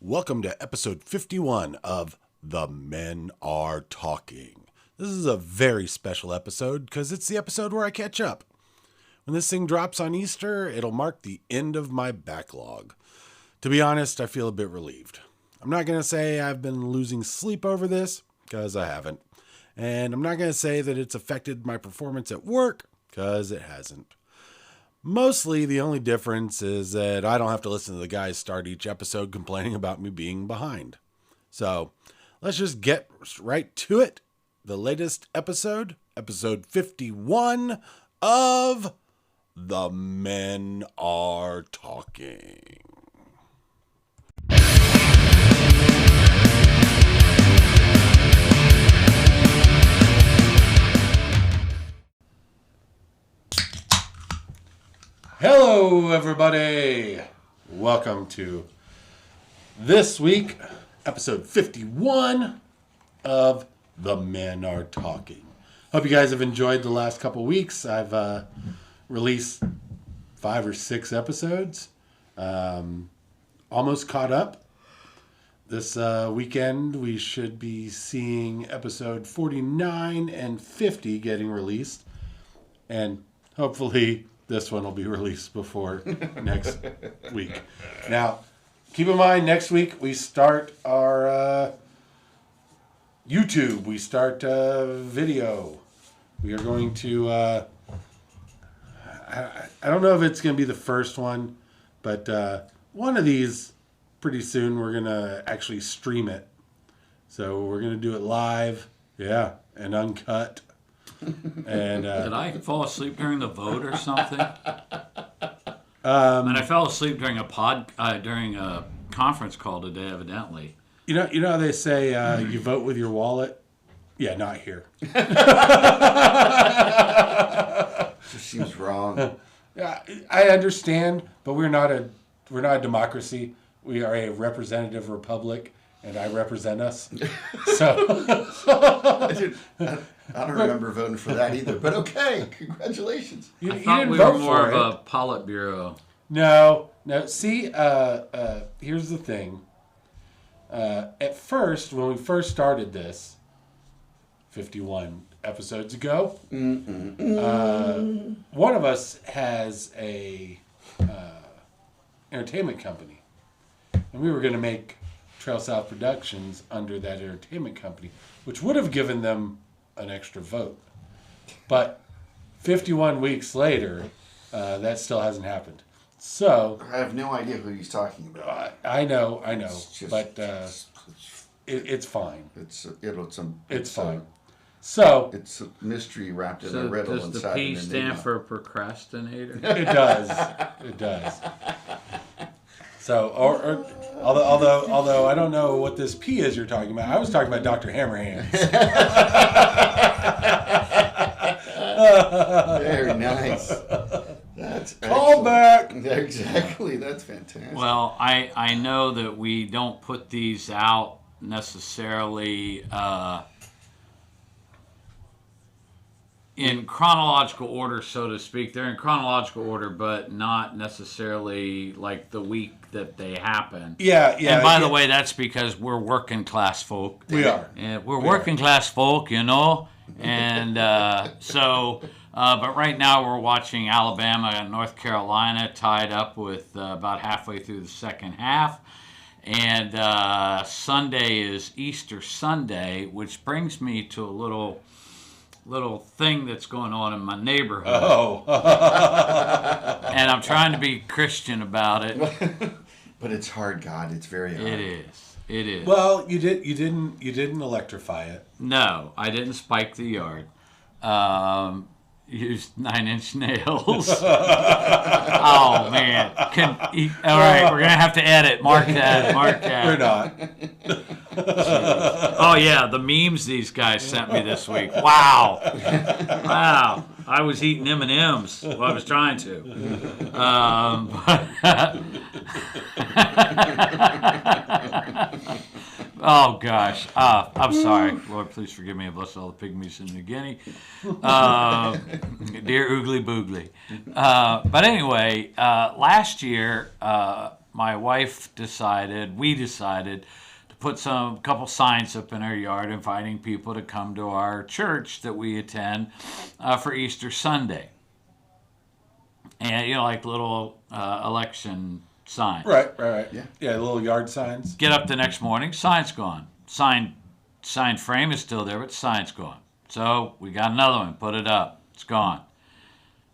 Welcome to episode 51 of The Men Are Talking. This is a very special episode because it's the episode where I catch up. When this thing drops on Easter, it'll mark the end of my backlog. To be honest, I feel a bit relieved. I'm not going to say I've been losing sleep over this, because I haven't. And I'm not going to say that it's affected my performance at work, because it hasn't. Mostly, the only difference is that I don't have to listen to the guys start each episode complaining about me being behind. So, let's just get right to it. The latest episode, episode 51 of The Men Are Talking. Hello, everybody. Welcome to this week, episode 51 of The Men Are Talking. Hope you guys have enjoyed the last couple weeks. I've released 5 or 6 episodes. Almost caught up. This weekend, we should be seeing episode 49 and 50 getting released. And hopefully this one will be released before next week. Now, keep in mind, next week we start our YouTube. We start video. We are going to, I don't know if it's going to be the first one, but one of these, pretty soon, we're going to actually stream it. So we're going to do it live, and uncut. And did I fall asleep during the vote or something? And I fell asleep during a conference call today, evidently. You know how they say you vote with your wallet? Yeah, not here. Just seems wrong. Yeah, I understand, but we're not a democracy. We are a representative republic, and I represent us. So I don't remember voting for that either, but okay, congratulations. I thought we were more of a Politburo. No. See, here's the thing. At first, when we first started this, 51 episodes ago, one of us has a entertainment company, and we were going to make Trail South Productions under that entertainment company, which would have given them an extra vote. But 51 weeks later, that still hasn't happened. So I have no idea who he's talking about. I know, but it's fine. It's fine. So it's a mystery wrapped in a riddle does inside the P an stand enigma. for procrastinator? It does. So, although I don't know what this P is you're talking about. I was talking about Dr. Hammerhands. Very nice. That's Call back. Exactly. That's fantastic. Well, I know that we don't put these out necessarily in chronological order, so to speak. They're in chronological order, but not necessarily like the week that they happen. Yeah. And by the way, that's because we're working class folk. We are. We're working class folk, you know. And but right now we're watching Alabama and North Carolina tied up with about halfway through the second half. And Sunday is Easter Sunday, which brings me to a little thing that's going on in my neighborhood. Oh. And I'm trying to be Christian about it. But it's hard, God. It's very hard. It is. Well, you didn't electrify it. No, I didn't spike the yard. Used 9-inch nails. Oh man! All right, we're gonna have to edit. Mark that. We're not. Oh yeah, the memes these guys sent me this week. Wow. I was eating M&Ms. Well, I was trying to. Oh gosh, I'm sorry. Lord, please forgive me and bless all the pygmies in New Guinea. Dear Oogly Boogly. But anyway, last year, my wife we decided to put a couple signs up in our yard inviting people to come to our church that we attend for Easter Sunday. And, like little election signs. Right. Yeah, little yard signs. Get up the next morning, sign's gone. Sign frame is still there, but sign's gone. So we got another one, put it up. It's gone.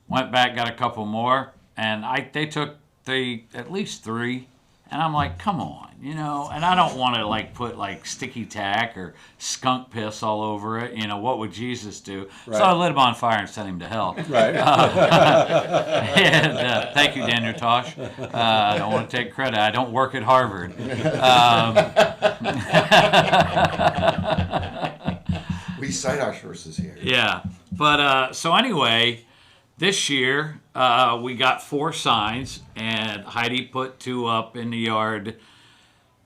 Went back, got a couple more, and they took at least 3. And I'm like, come on, and I don't want to put sticky tack or skunk piss all over it. What would Jesus do? Right. So I lit him on fire and sent him to hell. Right. And thank you, Daniel Tosh. I don't want to take credit. I don't work at Harvard. We cite our sources here. Yeah. But so anyway, this year we got 4 signs, and Heidi put 2 up in the yard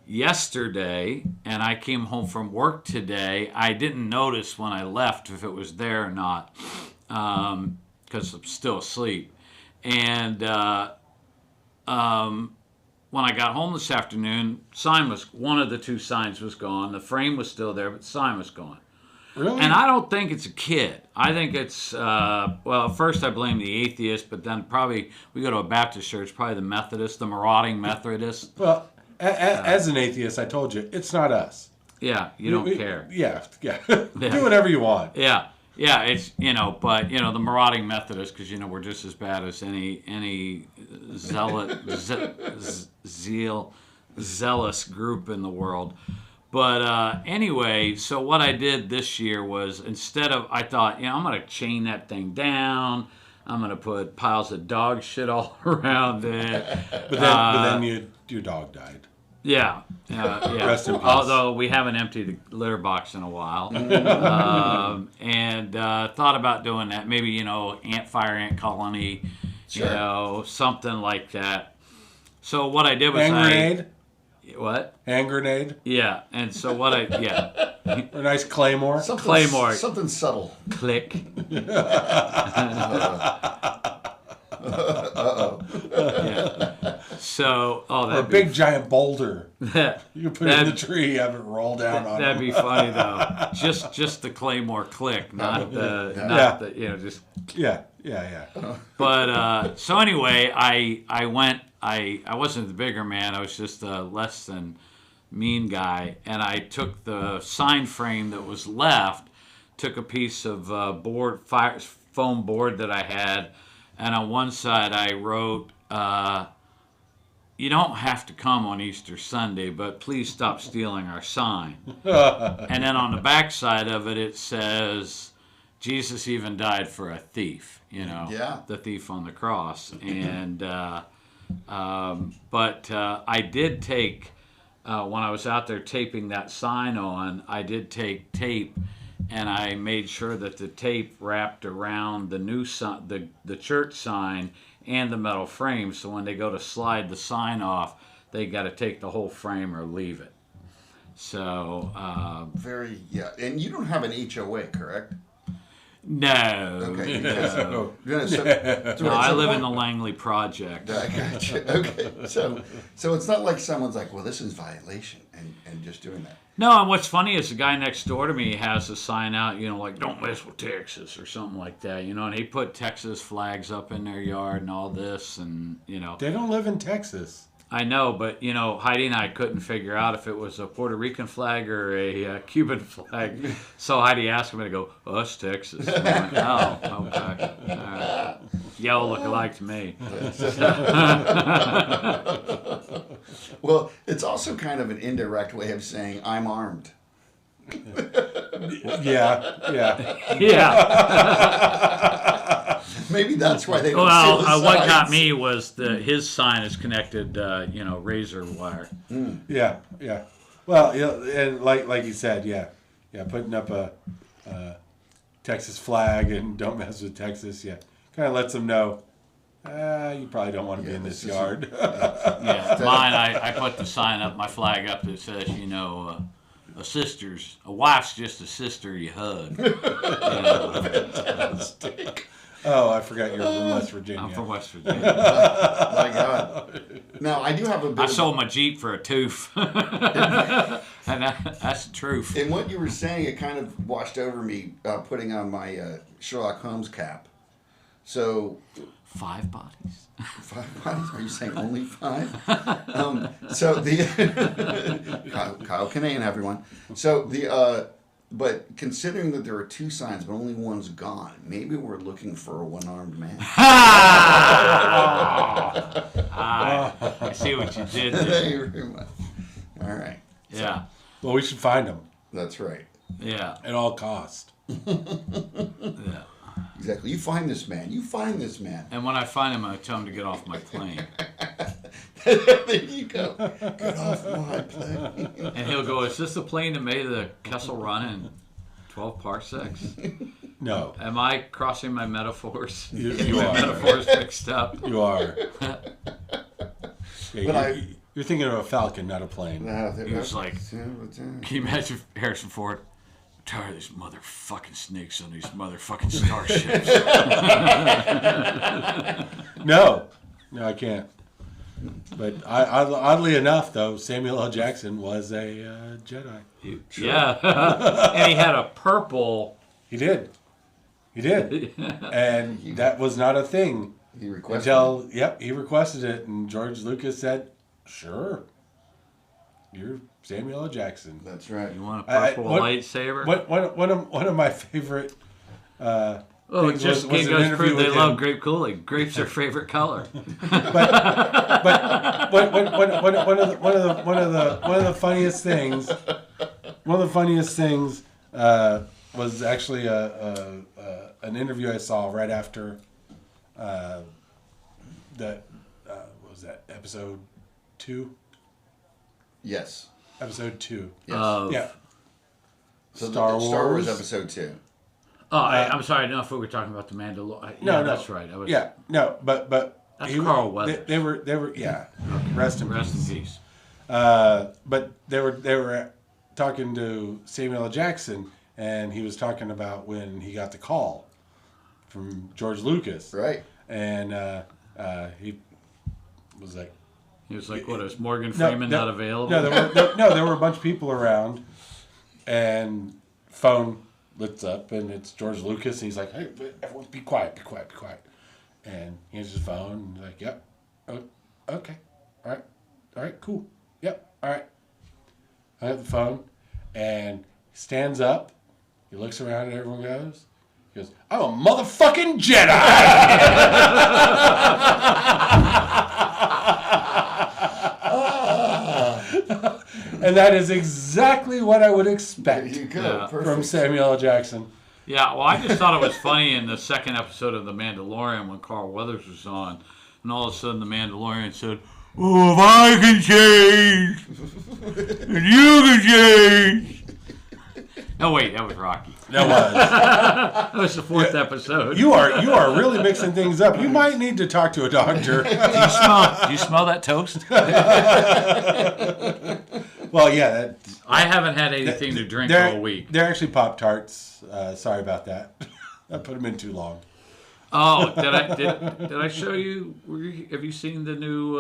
yesterday, and I came home from work today. I didn't notice when I left if it was there or not, because I'm still asleep. And when I got home this afternoon, one of the 2 signs was gone. The frame was still there, but the sign was gone. Really? And I don't think it's a kid. I think it's, at first I blame the atheist, but then probably we go to a Baptist church, probably the Methodist, the marauding Methodist. Well, as an atheist, I told you, it's not us. Yeah, you don't care. Yeah. Do whatever you want. Yeah, it's, but, the marauding Methodist, because, we're just as bad as any zealous group in the world. But anyway, so what I did this year was I thought, I'm going to chain that thing down. I'm going to put piles of dog shit all around it. But then your dog died. Yeah. Rest in peace. Although we haven't emptied the litter box in a while. And thought about doing that. Maybe, fire ant colony, Sure. something like that. So what I did was Hand grenade? What? Hand grenade? Yeah, and so what A nice claymore? Claymore. Something subtle. Click. Uh-oh. Yeah. So, Or a big giant boulder. You can put it in the tree, have it roll down on That'd it. be funny though. Just the claymore click, not the just. Yeah. But so anyway, I went. I wasn't the bigger man. I was just a less than mean guy, and I took the sign frame that was left, took a piece of foam board that I had, and on one side I wrote, "You don't have to come on Easter Sunday, but please stop stealing our sign." And then on the back side of it, it says, "Jesus even died for a thief," the thief on the cross. And but I did take, when I was out there taping that sign on, I did take tape, and I made sure that the tape wrapped around the new the church sign and the metal frame, so when they go to slide the sign off, they got to take the whole frame or leave it. So and you don't have an HOA, correct? No. Okay. No. No, I live in the Langley Project. I got you. Okay. So it's not like someone's like, well, this is violation, and just doing that. No, and what's funny is the guy next door to me has a sign out, like, don't mess with Texas or something like that, and he put Texas flags up in their yard and all this, and, They don't live in Texas. I know, but, Heidi and I couldn't figure out if it was a Puerto Rican flag or a Cuban flag. So Heidi asked me to go, "Oh, it's Texas." And I went, "Oh, okay. All right. Y'all look alike to me." Well, it's also kind of an indirect way of saying I'm armed. Yeah. Maybe that's why they don't Well, see the what got signs. me was his sign is connected, razor wire. Yeah. Well, and like you said, putting up a Texas flag and don't mess with Texas, kind of lets them know, you probably don't want to be in this yard. Yeah, mine, I put the sign up, my flag up that says, a wife's just a sister you hug. Fantastic. Oh, I forgot you're from West Virginia. I'm from West Virginia. My God. Now, I do have a bit I of... sold my Jeep for a tooth. And that's the truth. In what you were saying, it kind of washed over me putting on my Sherlock Holmes cap. So... 5 bodies. 5 bodies? Are you saying only 5? So the... Kyle Kinane, everyone. So the... but considering that there are 2 signs, but only one's gone, maybe we're looking for a one-armed man. I see what you did there. Thank you very much. All right. Yeah. Well, we should find him That's right. Yeah. at all cost. Yeah. Exactly. You find this man. You find this man. And when I find him, I tell him to get off my plane. There you go. Get off my plane. And he'll go, is this the plane that made the Kessel Run in 12 parsecs? No, Am I crossing my metaphors? You Getting my are. metaphors mixed up? you are. Yeah, But you're thinking of a falcon, not a plane. He was like, can you imagine Harrison Ford? I'm tired of these motherfucking snakes on these motherfucking starships. No, I can't. But oddly enough, though, Samuel L. Jackson was a Jedi. Yeah. And he had a purple. He did. And that was not a thing He requested it. until, he requested it. And George Lucas said, sure, you're Samuel L. Jackson. That's right. You want a purple lightsaber? One of my favorite Oh, it things just was an goes interview prove they with love him. grape Kool-Aid. Grape's their favorite color. But one of the funniest things was actually an interview I saw right after what was that, episode 2? Yes. Episode 2. Yes. Yeah. So Star Star Wars Wars. episode 2. Oh, I'm sorry. I don't know if we were talking about the Mandalorian. No, that's right. But That's Carl Weathers. They were rest in Rest in peace. peace. But they were talking to Samuel L. Jackson, and he was talking about when he got the call from George Lucas, Right. and he was like, He was like, "What is Morgan Freeman not available?" No, there were a bunch of people around, and phone lifts up, and it's George Lucas, and he's like, "Hey, everyone, be quiet," and he has his phone, and he's like, "Yep, oh, okay, all right, cool, yep, all right." I have the phone, and he stands up, he looks around, and everyone goes, he goes, "I'm a motherfucking Jedi." And that is exactly what I would expect There you go. Perfect. from Samuel L. Jackson. Yeah, well, I just thought it was funny in the second episode of The Mandalorian when Carl Weathers was on, and all of a sudden the Mandalorian said, "Oh, if I can change, and you can change." No, wait, that was Rocky. That was. That was the fourth episode. You are really mixing things up. You might need to talk to a doctor. Do you smell that toast? Well, yeah. I haven't had anything to drink all week. They're actually Pop-Tarts. Sorry about that. I put them in too long. Oh, did I show you? Have you seen the new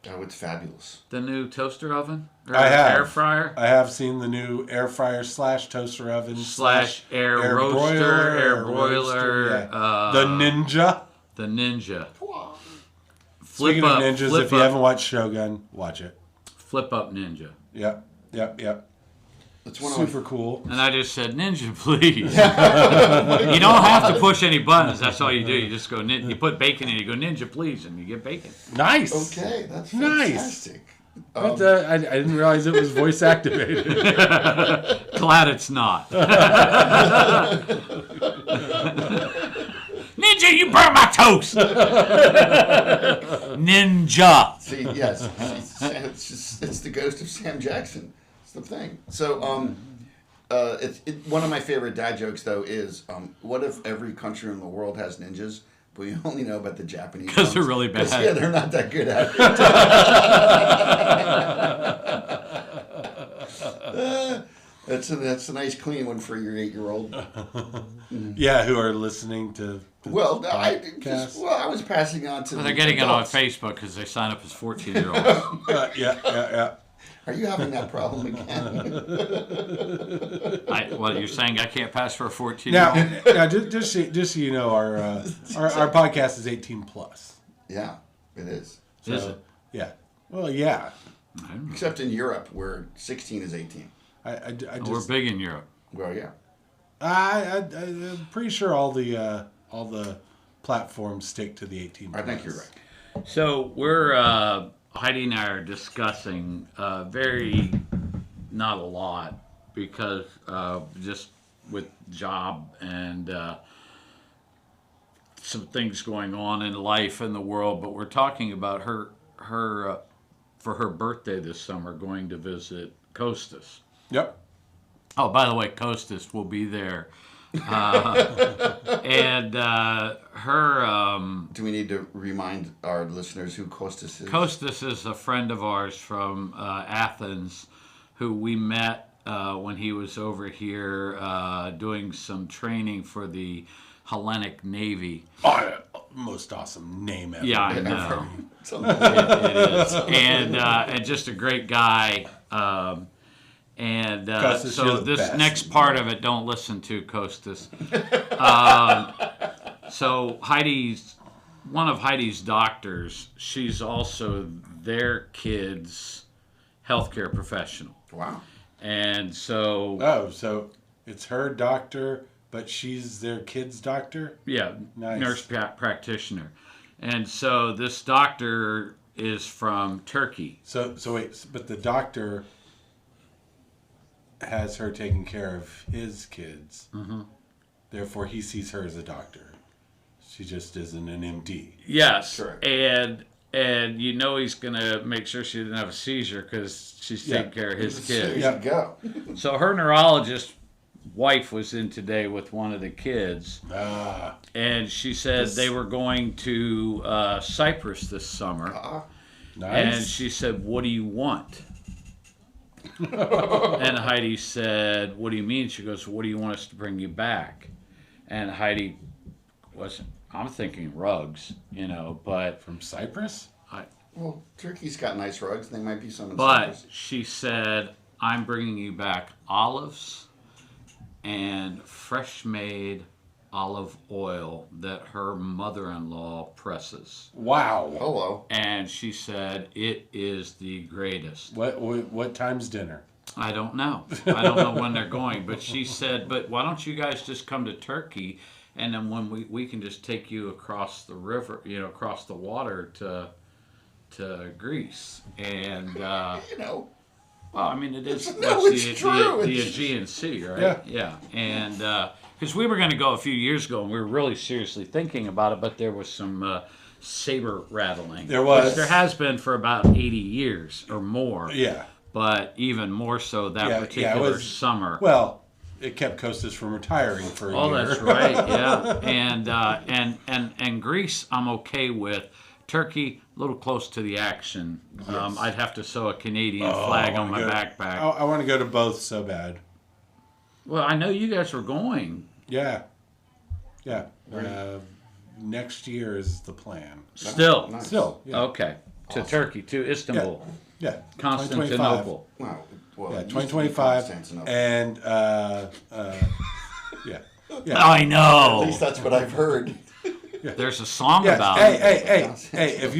it's fabulous. the new toaster oven? Or I have. air fryer? I have seen the new air fryer / toaster oven / air roaster, air broiler, yeah. The Ninja. The Ninja. Speaking of ninjas, if you haven't watched Shogun, watch it. Flip up Ninja. Yep. It's one Super cool. And I just said, "Ninja, please." You don't have to push any buttons. That's all you do. You just go, you put bacon in, you go, "Ninja, please," and you get bacon. Nice. Okay, that's Nice. fantastic. But, I didn't realize it was voice activated. Glad it's not. Ninja, you burn my toast. Ninja. See, yes, it's the ghost of Sam Jackson. It's the thing. So, one of my favorite dad jokes though is, what if every country in the world has ninjas, but you only know about the Japanese? Because they're really bad. Yeah, they're not that good at it. That's a nice clean one for your 8-year-old. Yeah, who are listening to. Well, I podcast. was passing on to. Well, the they're getting adults. it on Facebook because they sign up as 14-year-olds. Yeah. Are you having that problem again? What you're saying? I can't pass for a 14-year-old? Now, just so you know, our podcast is 18 plus. Yeah, it is. So, Is it? Yeah. Well, yeah. Except in Europe, where 16 is 18. I just, We're big in Europe. Well, yeah. I'm pretty sure all the platforms stick to the 18 plus. I think you're right. So we're Heidi and I are discussing not a lot because just with job and some things going on in life and the world, but we're talking about her for her birthday this summer going to visit Costas. Yep. Oh, by the way, Costas will be there. And her... Do we need to remind our listeners who Costas is? Costas is a friend of ours from Athens who we met when he was over here doing some training for the Hellenic Navy. Oh, most awesome name ever. Yeah, I know. Something. It is. And just a great guy. Costas, So you're the this best. next part of it, don't listen to Costas. So one of Heidi's doctors, she's also their kid's healthcare professional. Wow. And so, Oh, so it's her doctor, but she's their kid's doctor? yeah, Nice. nurse practitioner. And so this doctor is from Turkey. So wait, but the doctor has her taking care of his kids. Mm-hmm. Therefore, he sees her as a doctor. She just isn't an MD. Yes, Correct. and he's gonna make sure she didn't have a seizure because she's taking care of his There kids. you go. So her neurologist wife was in today with one of the kids, and she said they were going to Cyprus this summer, Nice. and she said, "What do you want?" And Heidi said, "What do you mean?" She goes, "What do you want us to bring you back?" And Heidi I'm thinking rugs, but From Cyprus? Well, Turkey's got nice rugs. They might be some in But Cyprus. she said, I'm bringing you back olives and fresh made olive oil that her mother-in-law presses. Wow. Hello. And she said, it is the greatest. What time's dinner? I don't know. I don't know when they're going. But she said, but why don't you guys just come to Turkey, and then when we can just take you across the river, across the water to Greece. And well, I mean, it is No, that's it's true. the Aegean Sea, right? Yeah. And because we were going to go a few years ago, and we were really seriously thinking about it, but there was some saber rattling. There was. Which there has been for about 80 years or more. Yeah. But even more so that Yeah, particular it was- summer. Well, it kept Costas from retiring for a year. Oh, that's right. Yeah, and Greece, I'm okay with. Turkey, a little close to the action. Yes. I'd have to sew a Canadian flag on my backpack. I want to go to both so bad. Well, I know you guys were going. Yeah. Next year is the plan. Still. Nice. Still. Yeah. Okay. To Turkey, to Istanbul, Yeah. Constantinople. Wow. Well, Yeah, it used to be 2025. Constantinople. And yeah. I At know. least that's what I've heard. There's a song Yeah. about it. Hey! If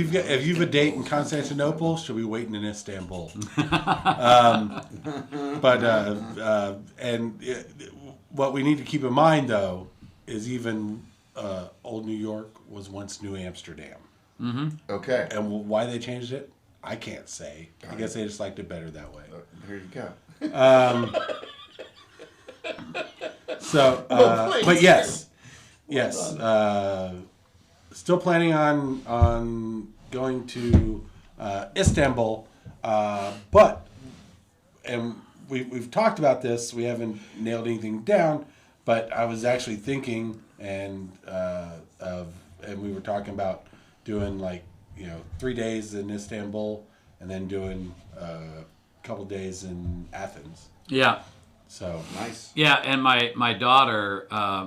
you've a date in Constantinople, she'll be waiting in Istanbul. What we need to keep in mind, though, is even old New York was once New Amsterdam, Okay. and why they changed it, I can't say. I guess they just liked it better that way. There you go. So, please. but yes, still planning on going to Istanbul, but we've talked about this. We haven't nailed anything down, but I was actually thinking and we were talking about doing 3 days in Istanbul and then doing a couple days in Athens. Yeah. So Nice. Yeah, and my daughter,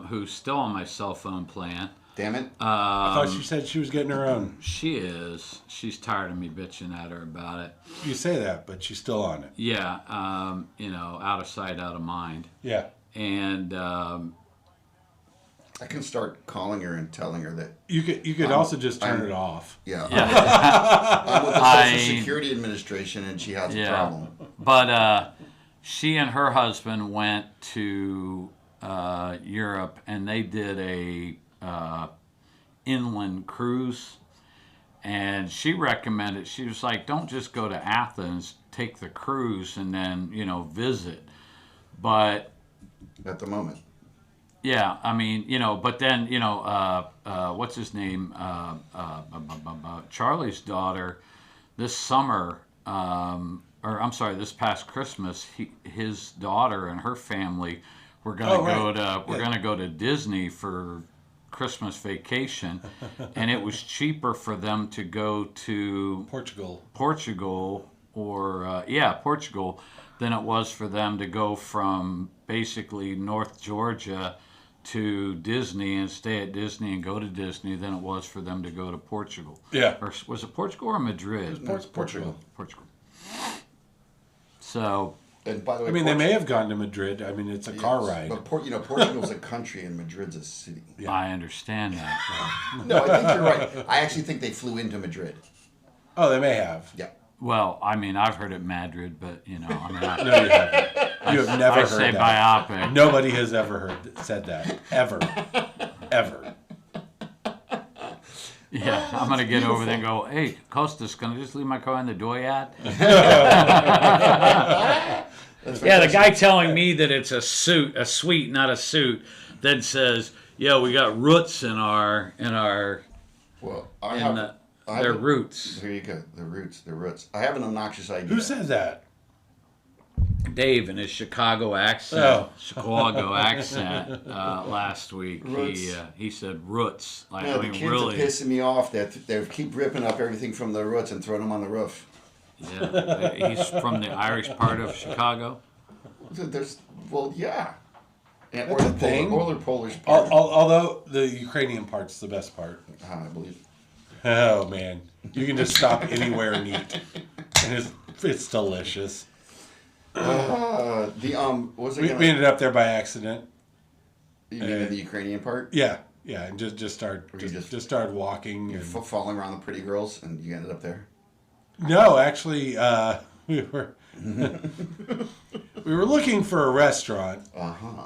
who's still on my cell phone plan, Damn it. I thought she said she was getting her own. she is. She's tired of me bitching at her about it. You say that, but she's still on it. Yeah, out of sight, out of mind. Yeah. And I can start calling her and telling her that. You could also just turn it off. Yeah. yeah, I'm with the Social Security Administration, and she has a problem. But she and her husband went to Europe, and they did a inland cruise. And she recommended. She was like, "Don't just go to Athens. Take the cruise, and then visit." But At the moment. yeah, I mean, but then, what's his name? Charlie's daughter, this summer, this past Christmas, his daughter and her family were gonna go to Disney for Christmas vacation, and it was cheaper for them to go to Portugal Portugal than it was for them to go from basically North Georgia to Disney and stay at Disney and go to Disney than it was for them to go to Portugal. Yeah. Or was it Portugal or Madrid? Portugal. Portugal. So, And by the way, I mean, they may have gone to Madrid. I mean, it's a car ride. But Portugal's a country and Madrid's a city. Yeah. I understand that. No, I think you're right. I actually think they flew into Madrid. Oh, they may have. Yeah. Well, I mean, I've heard it Madrid, but I mean, No, you haven't. You have never I heard say that. biopic. Nobody has ever said that. Ever. Ever. Yeah, I'm gonna get over there and go, "Hey, Costas, can I just leave my car in the Doyat?" Yeah, the guy telling me that it's a suite, not a suit, then says, "Yeah, we got roots in our Well, their roots." There you go. The roots. I have an obnoxious idea. Who said that? Dave in his Chicago accent, last week. Roots. He said roots. Like, No, I the mean, kids really. are pissing me off that they keep ripping up everything from the roots and throwing them on the roof. Yeah, he's from the Irish part of Chicago. Yeah. And, That's a thing. Or the Polish part. Although the Ukrainian part's the best part. I believe. Oh, man. You can just stop anywhere and eat. And it's delicious. What was it? We ended up there by accident. You mean in the Ukrainian part? Yeah, and just started walking. You're And, falling around the pretty girls, and you ended up there. no, actually, we were we were looking for a restaurant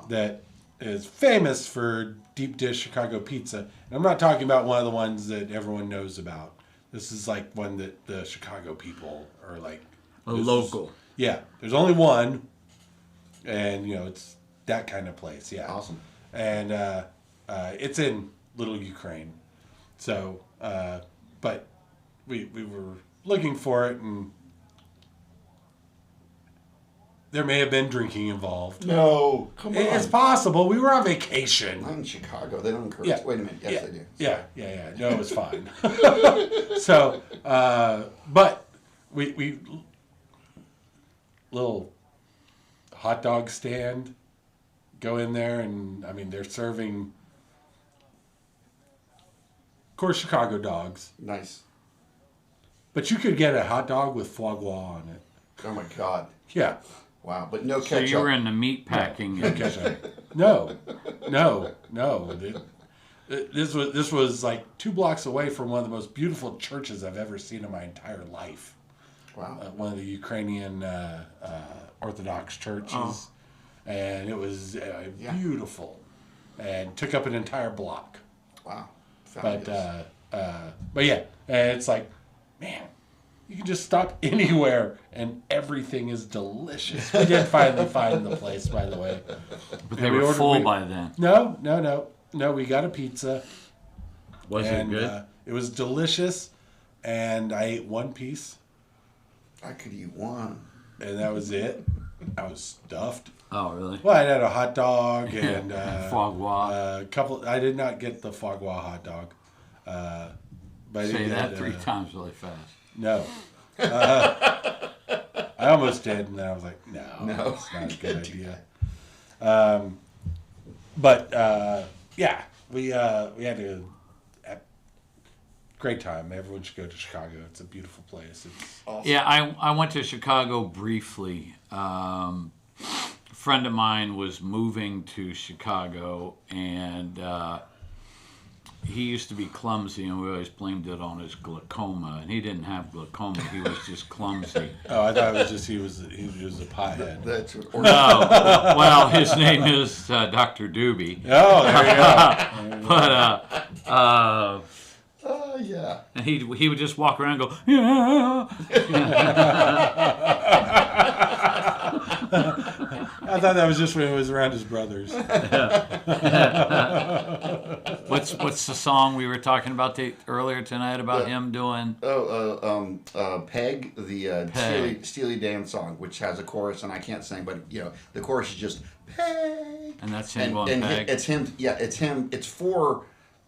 that is famous for deep dish Chicago pizza. And I'm not talking about one of the ones that everyone knows about. This is like one that the Chicago people are like Local. Yeah, there's only one, and it's that kind of place. Yeah, Awesome. And it's in Little Ukraine, so but we were looking for it, and there may have been drinking involved. No, come on. It's possible. We were on vacation. Not in Chicago. They don't encourage. Yeah. Wait a minute. Yes, they do. Yeah. No, it was fine. So, but we little hot dog stand. Go in there, and I mean they're serving, of course, Chicago dogs. Nice. But you could get a hot dog with foie gras on it. Oh my God. Yeah. Wow. But no So ketchup. you were in the meat packing. No ketchup. No. This was like 2 blocks away from one of the most beautiful churches I've ever seen in my entire life. Wow. One of the Ukrainian Orthodox churches, and it was beautiful, and took up an entire block. Wow. But Fabulous. but yeah, and it's like, man, you can just stop anywhere and everything is delicious. We did finally find the place, by the way. But they were full by then. No. We got a pizza. Was it good? It was delicious, and I ate one piece. I could eat one. And that was it. I was stuffed. Oh, really? Well, I had a hot dog and Foie gras. a couple. I did not get the foie gras hot dog. But I Say did that get, 3 times really fast. No. I almost did, and then I was like, no, No. it's not a good idea. Yeah, we had a great time. Everyone should go to Chicago. It's a beautiful place. It's Awesome. Yeah, I went to Chicago briefly. A friend of mine was moving to Chicago, and he used to be clumsy, and we always blamed it on his glaucoma. And he didn't have glaucoma; he was just clumsy. Oh, I thought it was just he was a pothead. That's what, or, No, well, his name is Dr. Doobie, Oh, there you go. but yeah. and he would just walk around and go, yeah. I thought that was just when he was around his brothers. What's the song we were talking about earlier tonight about him doing? Peg, the Peg. Steely Dan song, which has a chorus, and I can't sing, but the chorus is just Peg. And that's him going Peg. It's him. Yeah, it's him.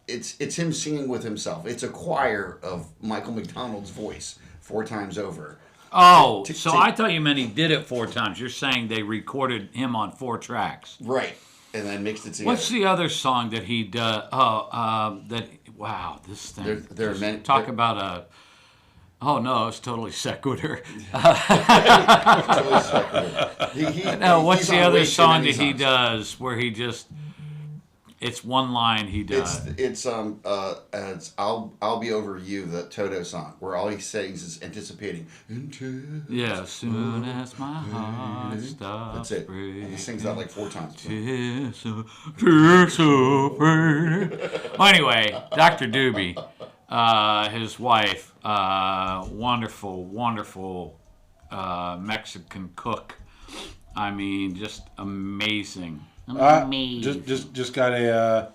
It's him singing with himself. It's a choir of Michael McDonald's voice 4 times over. Oh, so I thought you meant he did it 4 times. You're saying they recorded him on 4 tracks. Right, and then mixed it together. What's the other song that he does? Wow, this thing. There are many. Talk about a. Oh no, it's totally sequitur. No, what's the other song that he does where he just? It's one line he does. It's I'll Be Over You, the Toto song, where all he sings is anticipating. Yeah, soon as my heart stops That's it. breathing. He sings that like 4 times. Well, anyway, Dr. Doobie, his wife, wonderful, wonderful Mexican cook. I mean, just amazing. Just got a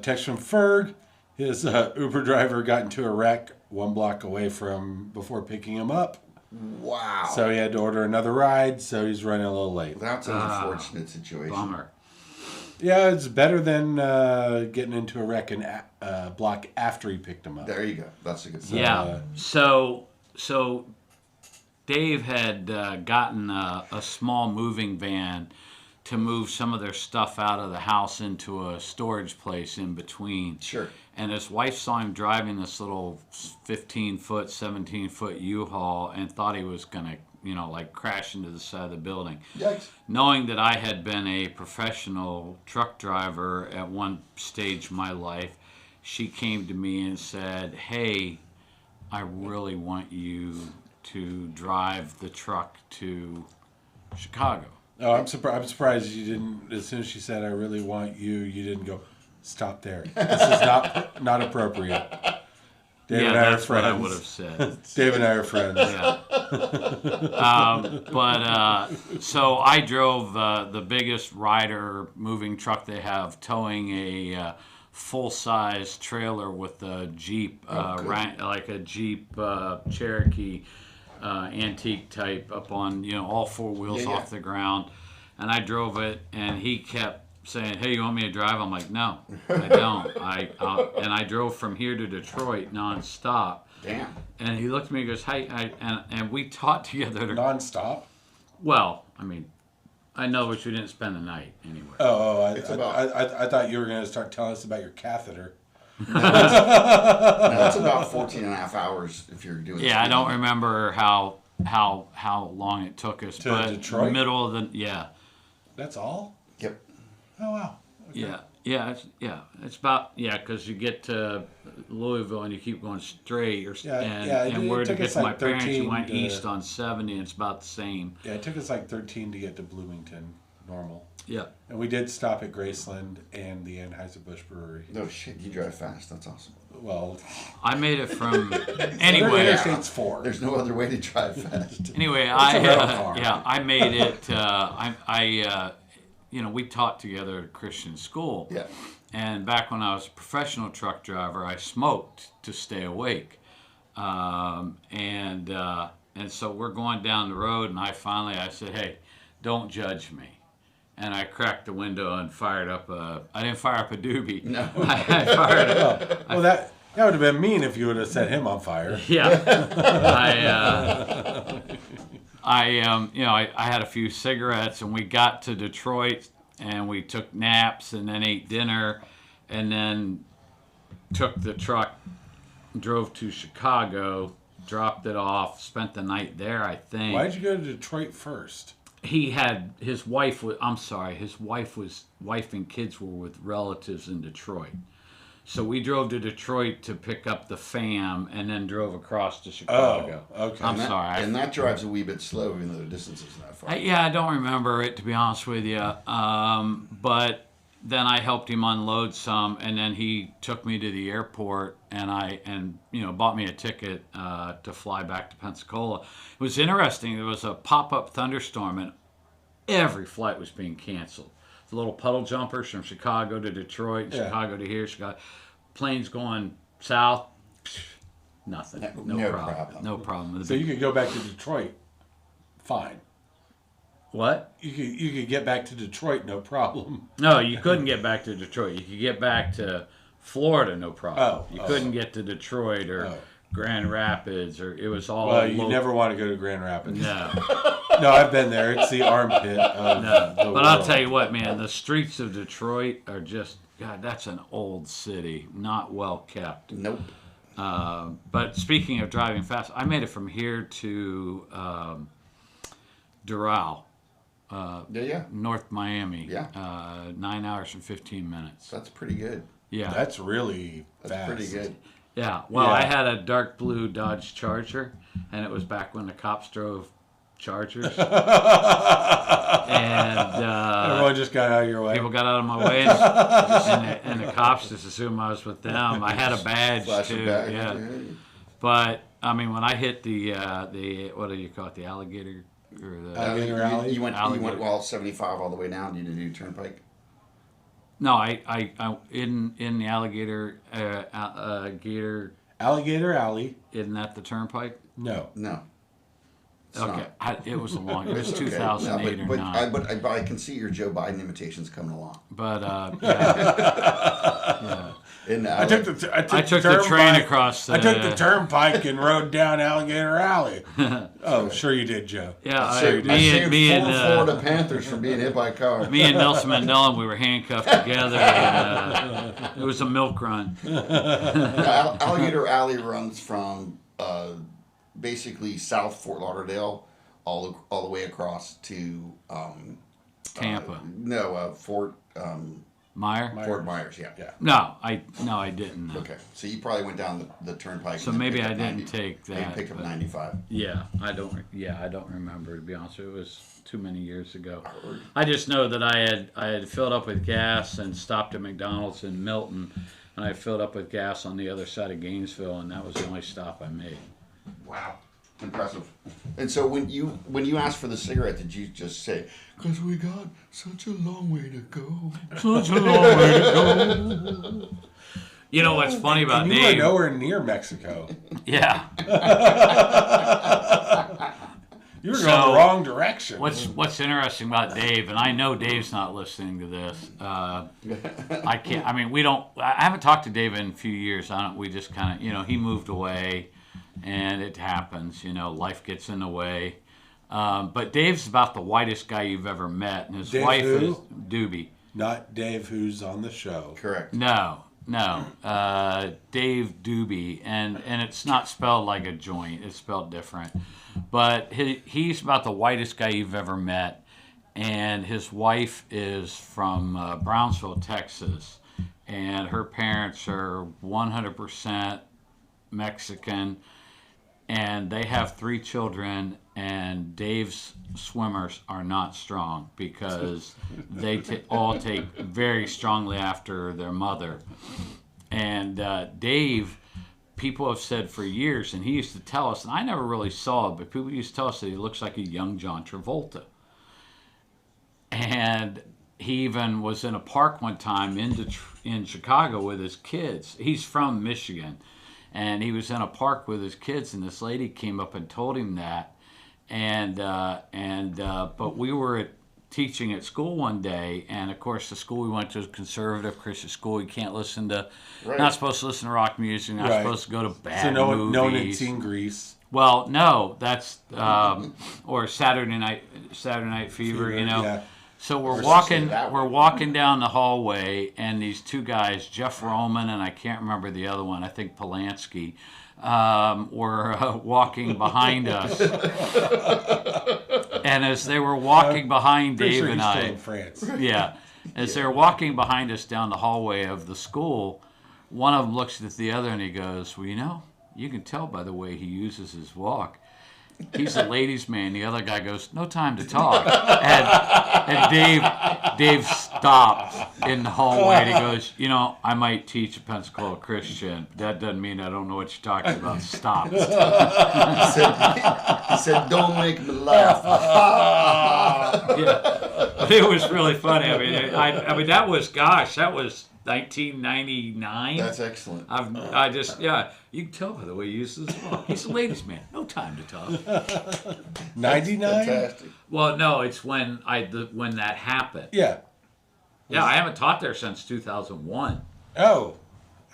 text from Ferg. His Uber driver got into a wreck 1 block away from before picking him up. Wow. So he had to order another ride, so he's running a little late. That's an unfortunate situation. Bummer. Yeah, it's better than getting into a wreck in block after he picked him up. There you go. That's a good sign. Yeah. So Dave had gotten a small moving van to move some of their stuff out of the house into a storage place in between. Sure. And his wife saw him driving this little 15-foot, 17-foot U-Haul and thought he was going to, like crash into the side of the building. Yikes. Knowing that I had been a professional truck driver at one stage of my life, she came to me and said, "Hey, I really want you to drive the truck to Chicago." Oh, I'm surprised you didn't. As soon as she said, "I really want you," you didn't go, "Stop there. This is not appropriate." Dave and I that's are friends. what I would have said. Dave and I are friends. Yeah. So I drove the biggest rider moving truck they have, towing a full-size trailer with a Jeep, like a Jeep Cherokee. Antique type up on all 4 wheels off the ground, and I drove it, and he kept saying, "Hey, you want me to drive?" I'm like, "No, I don't." And I drove from here to Detroit nonstop. Damn. And he looked at me and goes, "Hey," and we taught together. Non-stop? Well, I mean, I know, but you didn't spend the night anywhere. I thought you were going to start telling us about your catheter. No, it's about 14 and a half hours if you're doing. Yeah, I don't remember how long it took us, but Detroit? middle of the That's all? Yep. Oh, wow. Okay. It's about because you get to Louisville and you keep going straight, and where to get to my parents, you went east on 70, and it's about the same. Yeah, it took us like 13 to get to Bloomington, normal. Yeah, And we did stop at Graceland and the Anheuser-Busch Brewery. No shit, you drive fast. That's awesome. Well, I made it from anyway. Interstate's 4. There's no other way to drive fast. Anyway, a rental car. I made it. We taught together at a Christian school. Yeah. And back when I was a professional truck driver, I smoked to stay awake. And so we're going down the road, and I said, "Hey, don't judge me." And I cracked the window and fired up I didn't fire up a doobie. No. I fired up. Well, that would have been mean if you would have set him on fire. Yeah. I had a few cigarettes, and we got to Detroit and we took naps and then ate dinner, and then took the truck, drove to Chicago, dropped it off, spent the night there, I think. Why'd you go to Detroit first? He had his wife and kids were with relatives in Detroit. So we drove to Detroit to pick up the fam and then drove across to Chicago. Oh, okay. I'm sorry. And that drive's a wee bit slow, even though the distance isn't that far. I don't remember it, to be honest with you. But then I helped him unload some, and then he took me to the airport and bought me a ticket to fly back to Pensacola. It was interesting. There was a pop-up thunderstorm, and every flight was being canceled. The little puddle jumpers from Chicago to Detroit, Chicago to here, Chicago. Planes going south, nothing. No problem. No problem. So you could go back to Detroit, fine. What? You could get back to Detroit, no problem. No, you couldn't get back to Detroit. You could get back to Florida, no problem. You couldn't get to Detroit or Grand Rapids, or it was all. Well, you never want to go to Grand Rapids. No. No, I've been there. It's the armpit of the world. I'll tell you what, man. The streets of Detroit are just, God, that's an old city, not well kept. Nope. But speaking of driving fast, I made it from here to Doral. North Miami. Yeah. 9 hours and 15 minutes. That's pretty good. Yeah. That's really fast. That's pretty good. Yeah. Well, I had a dark blue Dodge Charger, and it was back when the cops drove Chargers. And everyone just got out of your way. People got out of my way, and the cops just assumed I was with them. I had a badge too. Yeah. But I mean, when I hit the what do you call it, the alligator or the Alligator Alley? You went 75 all the way down. You did do Turnpike. No, I in the alligator Alligator Alley. Isn't that the Turnpike? No. Okay, it was a long. It was 2008 or 9. But I can see your Joe Biden imitations coming along. But yeah. I took the train across. I took the turnpike and rode down Alligator Alley. Oh, sure you did, Joe. Yeah, me and Florida Panthers from being hit by a car. Me and Nelson Mandela, we were handcuffed together. And, it was a milk run. Alligator Alley runs from basically South Fort Lauderdale all the way across to Tampa. Fort. Fort Myers, yeah. No, I didn't. No. Okay, so you probably went down the turnpike. So maybe I didn't take that. Maybe picked up 95. Yeah, I don't remember, to be honest. It was too many years ago. I just know that I had filled up with gas and stopped at McDonald's in Milton, and I filled up with gas on the other side of Gainesville, and that was the only stop I made. Wow. Impressive. And so when you asked for the cigarette, did you just say, "Because we got such a long way to go"? Such a long way to go. You know what's funny about Dave? You were nowhere near Mexico. Yeah. You were going the wrong direction. What's interesting about Dave, and I know Dave's not listening to this. I can't. I mean, I haven't talked to Dave in a few years. We just kind of, he moved away. And it happens, life gets in the way. But Dave's about the whitest guy you've ever met, and his wife is Doobie. Not Dave, who's on the show. Correct. No. Dave Doobie, and it's not spelled like a joint; it's spelled different. But he's about the whitest guy you've ever met, and his wife is from Brownsville, Texas, and her parents are 100% Mexican. And they have 3 children, and Dave's swimmers are not strong because they all take very strongly after their mother. And Dave, people have said for years, and he used to tell us, and I never really saw it, but people used to tell us that he looks like a young John Travolta. And he even was in a park one time in Chicago with his kids. He's from Michigan. And he was in a park with his kids, and this lady came up and told him that. But we were teaching at school one day, and of course the school we went to is a conservative Christian school. You can't listen to, not supposed to listen to rock music, not supposed to go to bad movies. No one had seen Grease. Well, no, that's or Saturday Night Fever, Yeah. So we're Or walking. that We're way. walking down the hallway, and these two guys, Jeff Roman and I can't remember the other one. I think Polanski, were walking behind us. And as they were walking behind Pretty Dave sure and he's still I, in France. yeah, as they were walking behind us down the hallway of the school, one of them looks at the other and he goes, "Well, you know, you can tell by the way he uses his walk. He's a ladies' man." The other guy goes, "No time to talk." And Dave stopped in the hallway and he goes, "You know, I might teach a Pensacola Christian, but that doesn't mean I don't know what you're talking about. Stop." He said, "Don't make me laugh." Yeah, but it was really funny. I mean, that was 1999. That's excellent. I just, you can tell by the way he uses his walk. He's a ladies' man. No time to talk. 99? Fantastic. Well, no, it's when when that happened. Yeah. Yeah, I haven't taught there since 2001. Oh.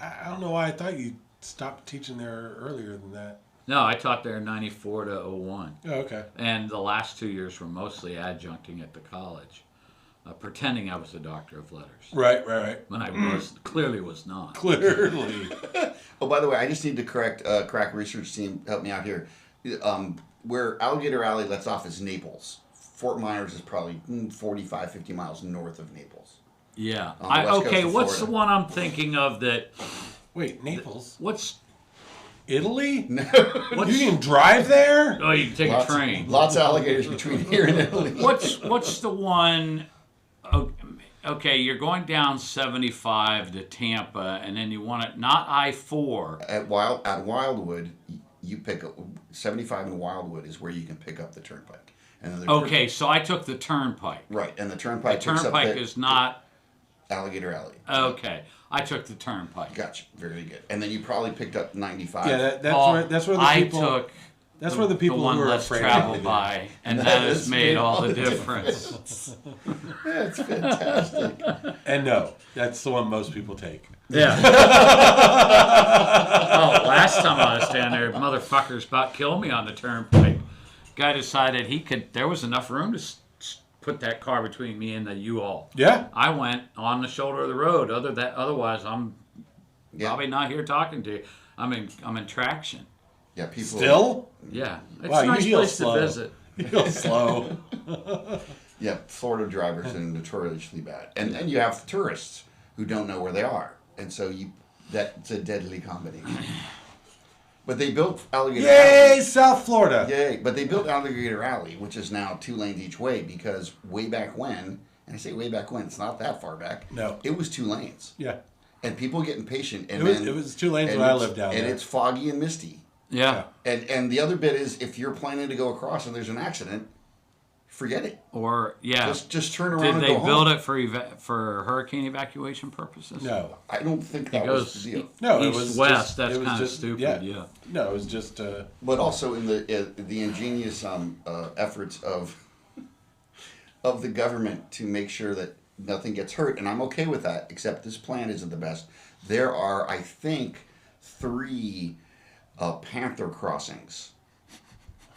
I don't know why I thought you stopped teaching there earlier than that. No, I taught there 94 to 01. Oh, okay. And the last 2 years were mostly adjuncting at the college, pretending I was a doctor of letters. Right. When I clearly was not. Clearly. Oh, by the way, I just need to correct crack research team. Help me out here. Where Alligator Alley lets off is Naples. Fort Myers is probably 45, 50 miles north of Naples. Yeah. On the west coast Okay, of what's the Florida. one I'm thinking of that? Wait, Naples? What's Italy? what's You can drive there? Oh, you can take a train. Lots of alligators between here and Italy. What's the one? Okay, you're going down 75 to Tampa, and then you want it not I-4. At Wildwood, you pick up 75 in Wildwood is where you can pick up the turnpike. And then Okay, so I took the turnpike. right, and the The turnpike picks up turnpike the is not. Alligator Alley. Okay, I took the turnpike. Gotcha. Very good. And then you probably picked up 95. Yeah, Oh, that's where the I people. took That's where the people the one who are less afraid traveled of by, and That that has has made made all all the the difference. That's fantastic. And no, that's the one most people take. Yeah. Oh, last time I was down there, motherfuckers about killed me on the turnpike. Guy decided there was enough room to put that car between me and the U-Haul. Yeah. I went on the shoulder of the road. Otherwise, I'm Yeah. probably not here talking to you. I'm in traction. Yeah, people. Still? Yeah, it's Wow, a you nice heal place slow. to visit. You feel slow. Yeah, Florida drivers are notoriously bad. And then you have tourists who don't know where they are. And so that's a deadly combination. But they built Alligator Yay, Alley. South Florida. Yay. But they built Alligator Alley, which is now 2 lanes each way, because way back when, and I say way back when, it's not that far back. No. It was 2 lanes. Yeah. And people get impatient. And It was 2 lanes and when I it's- lived down and there. it's foggy and misty. Yeah. And the other bit is, if you're planning to go across and there's an accident, forget it. Or yeah. Just turn around Did and they go build home. it for hurricane evacuation purposes? No. I don't think that goes was the deal. No, it East, was west, just, that's it was kinda just, stupid, yeah. No, it was just But also in the ingenious efforts of the government to make sure that nothing gets hurt, and I'm okay with that. Except this plan isn't the best. There are, I think, 3 panther crossings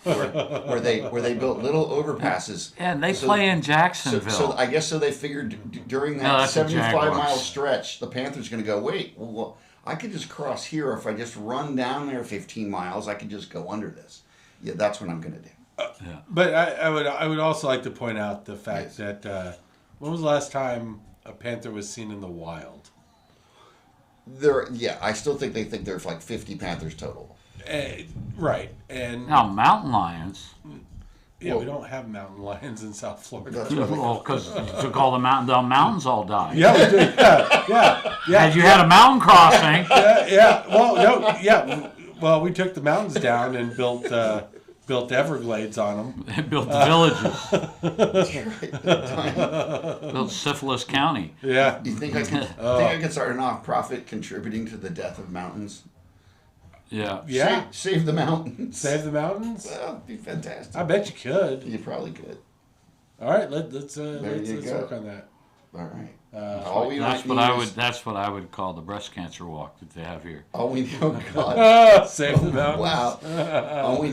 where they built little overpasses. Yeah, and they So- play in So, Jacksonville. so I guess they figured during No, that that's the 75-mile Jaguars. stretch, the Panthers going to go, wait, well, I could just cross here. Or if I just run down there 15 miles, I could just go under this. Yeah, that's what I'm going to do. But I would also like to point out the fact that when was the last time a panther was seen in the wild? I still think they think there's like 50 Panthers total. Right. And Now, mountain lions. yeah, we don't have mountain lions in South Florida. That's what Well, because took all the mountains all died. Yeah, we do. Yeah. Had you had a mountain crossing, Yeah. Well, no. Yeah. Well, we took the mountains down and built Everglades on them. they built the villages. Built Syphilis County. Yeah. you think I can start a nonprofit contributing to the death of mountains? Yeah. Yeah. Save the mountains. Save the mountains. Well, it'd be fantastic. I bet you could. You probably could. All right. Let's you let's go. work on that. All right. Uh, all we That's need what I is- would. That's what I would call the breast cancer walk that they have here. All we oh God. Save the mountains. Wow. all we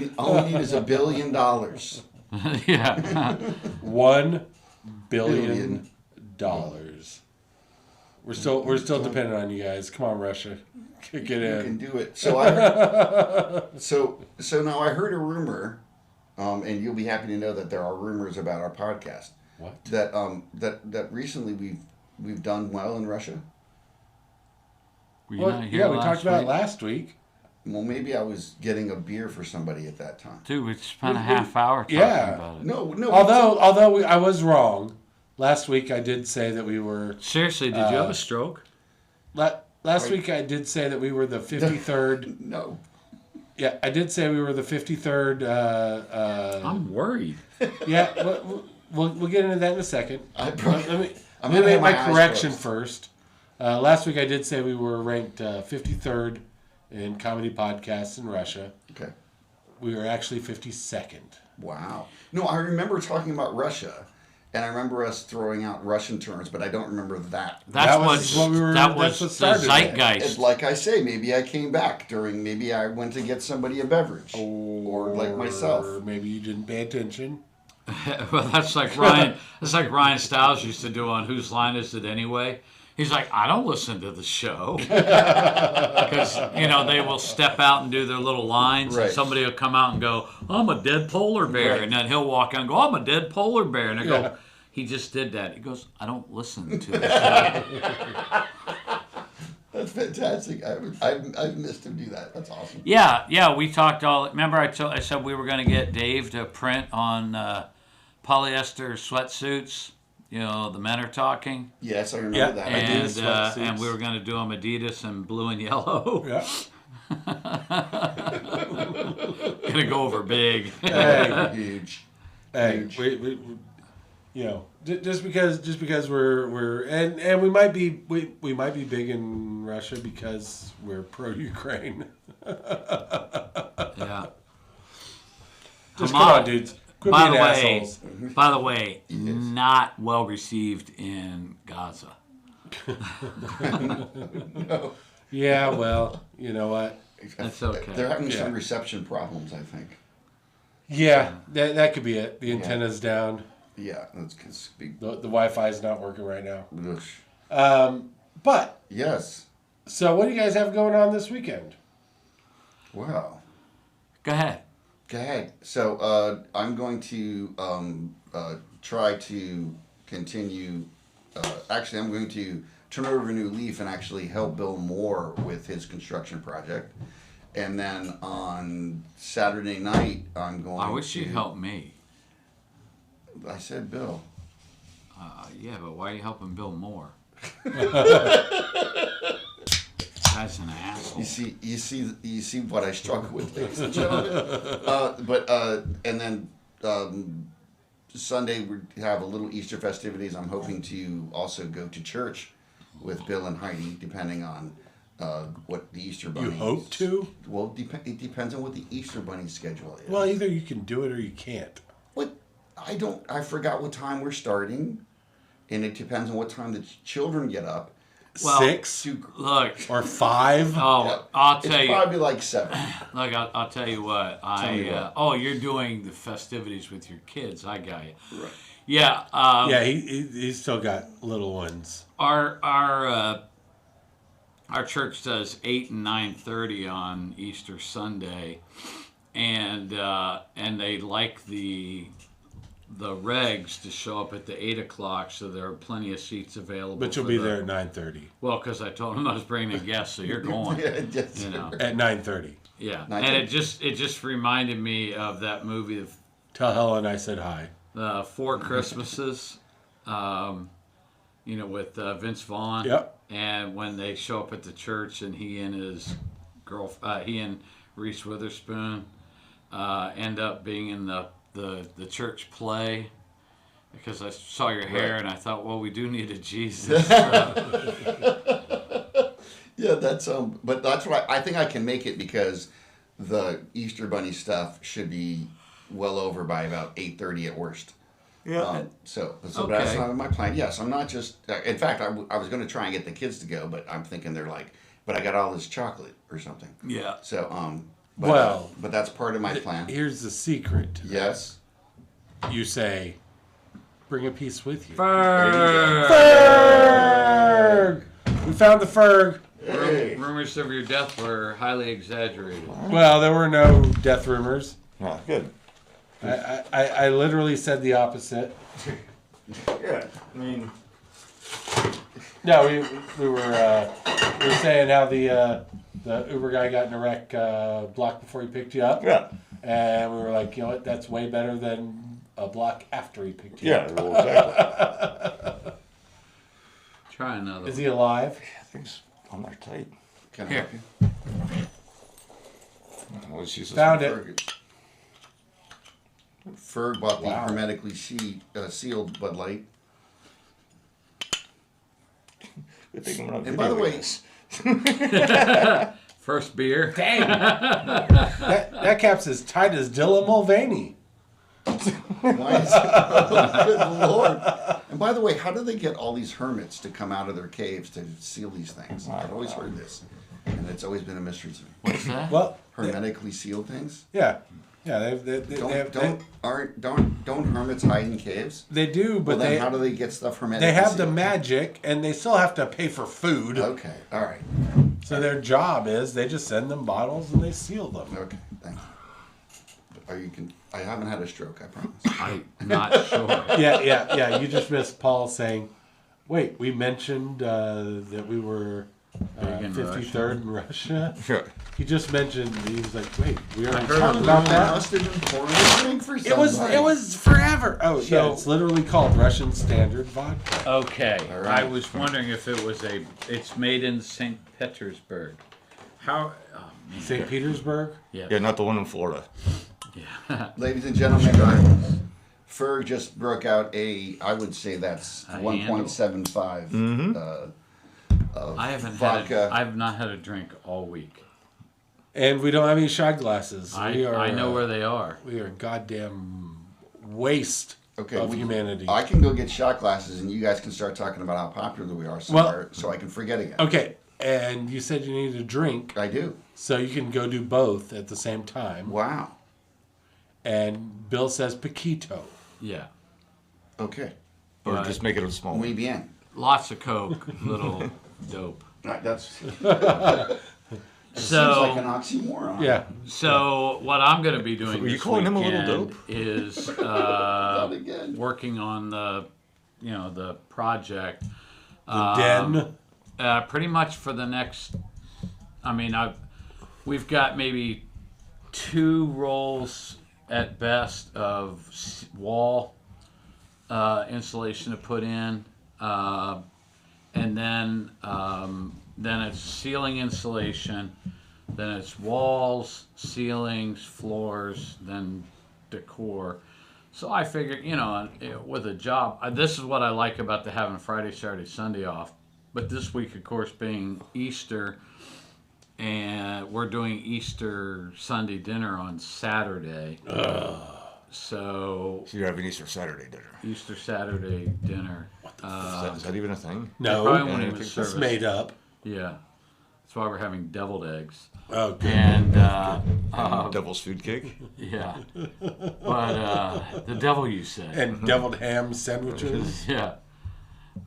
need is $1 billion. Yeah. $1 billion dollars. We're still dependent on you guys. Come on, Russia, get in. You can do it. So I heard, so now I heard a rumor, and you'll be happy to know that there are rumors about our podcast. What? That recently we've done well in Russia. Were you not here we last talked about it week? last week. Well, maybe I was getting a beer for somebody at that time. Dude, we spent a half hour talking Yeah. about it. No. Although I was wrong. Last week I did say that we were. Seriously, did you have a stroke? Last week I did say that we were the 53rd. No. Yeah, I did say we were the 53rd. I'm worried. Yeah, we'll get into that in a second. I'm Let me gonna make have my my eyes correction closed. first. Last week I did say we were ranked 53rd in comedy podcasts in Russia. Okay. We were actually 52nd. Wow. No, I remember talking about Russia, and I remember us throwing out Russian terms, but I don't remember that. That's was what we were- that that's was what the started it. zeitgeist. It's like I say, maybe I came back maybe I went to get somebody a beverage. Or like myself. Or maybe you didn't pay attention. Well, that's like Ryan. That's like Ryan Stiles used to do on Whose Line Is It Anyway? He's like, I don't listen to the show because they will step out and do their little lines, Right. and somebody will come out and go, "I'm a dead polar bear," Right. and then he'll walk out and go, "I'm a dead polar bear," and I Yeah. go, "He just did that." He goes, "I don't listen to the show." That's fantastic. I've missed him do that. That's awesome. Yeah, we talked all. Remember, I said we were going to get Dave to print on polyester sweatsuits. The men are talking. Yes, I remember Yeah, that. Adidas sweatsuits. And we were going to do them Adidas and blue and yellow. Yeah. Gonna go over big. Hey, Huge. hey, Huge. we just because we're and we might be big in Russia because we're pro Ukraine. Yeah. Just Come come on. on, dudes. Quit By being the way, assholes. by the way, not well received in Gaza. No. Yeah, well, you know what? That's okay. They're having Yeah. some reception problems, I think. Yeah, that could be it. The antenna's down. Yeah, that's big. The Wi-Fi is not working right now. Ugh. But Yes. so what do you guys have going on this weekend? Wow. Go ahead. Go ahead. So I'm going to try to continue. Actually, I'm going to turn over a new leaf and actually help Bill Moore with his construction project. And then on Saturday night, I'm going I wish to... you'd help me. I said Bill. Yeah, but why are you helping Bill Moore? That's an asshole. You see what I struggle with, ladies and gentlemen. And then Sunday we have a little Easter festivities. I'm hoping to also go to church with Bill and Heidi, depending on what the Easter Bunny. You hope to? Well, it depends on what the Easter Bunny schedule is. Well, either you can do it or you can't. What? I forgot what time we're starting, and it depends on what time the children get up. Well, 6 Look, or 5? oh, I'll tell It's you. probably like 7. Look, I'll tell you what. me what. Oh, you're doing the festivities with your kids. I got you. Right. Yeah. Yeah, he's still got little ones. Our church does 8 and 9:30 on Easter Sunday, and they like the regs to show up at the 8 o'clock, so there are plenty of seats available. But you'll for be the- there at 9:30. Well, because I told them I was bringing a guest, so you're going. Yeah, just, You know. At 9:30. Yeah, 9:30. and it just reminded me of that movie, Tell Helen I said hi. Four Christmases, with Vince Vaughn. Yep. And when they show up at the church, and he and his he and Reese Witherspoon end up being in the church play, because I saw your hair and I thought, well, we do need a Jesus. Yeah, that's but that's what I think I can make it, because the Easter Bunny stuff should be well over by about 8:30 at worst. Yeah. So Okay. that's not my plan. Yes, I'm not just. In fact, I was going to try and get the kids to go, but I'm thinking they're like, but I got all this chocolate or something. Yeah. So but that's part of my plan. Here's the secret. Yes. You say, bring a piece with you. Ferg! We found the Ferg. Hey. Rumors of your death were highly exaggerated. Well, there were no death rumors. Oh, good. I literally said the opposite. Yeah, I mean, No, we were saying how the Uber guy got in a wreck block before he picked you up. yeah, And we were like, you know what, that's way better than a block after he picked you up. yeah, well, exactly. Try another Is one. he alive? Things on there tight. Can I Here. help you? Let's use this Found one. it. Ferg bought the Wow. hermetically sealed Bud Light. Good thing I'm not And by the way, videoing First beer. Dang. that cap's as tight as Dylan Mulvaney. why is oh, good Lord. And by the way, how do they get all these hermits to come out of their caves to seal these things? I've always heard this, and it's always been a mystery to me. What's that? Well, Hermetically sealed things? yeah. They Don't hermits hide in caves? they do, Well, but then how do they get stuff hermetically they have the sealed? magic, and they still have to pay for food. Okay, all right. So their job is they just send them bottles and they seal them. Okay, thank you. I haven't had a stroke, I promise. I'm not sure. Yeah. You just missed Paul saying, "Wait, we mentioned that we were Big in 53rd in Russia." Sure. He just mentioned. He was like, "Wait, we already heard talked of about I that." must have been pouring a drink for somebody. It was forever. Oh, yeah, So- it's literally called Russian Standard Vodka. Okay. All right. I was wondering if it was it's made in St. Petersburg. How? Oh, man. St. Petersburg. Yeah, not the one in Florida. Ladies and gentlemen, Ferg just broke out I would say that's A 1.75 of I haven't vodka. I've not had a drink all week. And we don't have any shot glasses. I know where they are. We are a goddamn waste of humanity. I can go get shot glasses, and you guys can start talking about how popular we are somewhere, so I can forget again. Okay, and you said you needed a drink, I do. so you can go do both at the same time. Wow. And Bill says Paquito. Yeah. Okay. Or But- just make it a small Muy one. bien. Lots of Coke, little dope. That's seems So, like an oxymoron. Yeah. so what I'm going to be doing Were you this calling him a little weekend dope? is Not again. working on the project. The den. Pretty much for the next. I mean, we've got maybe 2 rolls at best of wall insulation to put in, and then it's ceiling insulation, then it's walls, ceilings, floors, then decor. So I figured, with a job, this is what I like about having Friday, Saturday, Sunday off. But this week, of course, being Easter, and we're doing Easter Sunday dinner on Saturday. So So you're having Easter Saturday dinner. Easter Saturday dinner. Is that even a thing? No, Probably won't I even think service. it's made up. Yeah, that's why we're having deviled eggs. Oh, good. And Devil's food cake? yeah, but the devil, you said. And deviled ham sandwiches. Yeah,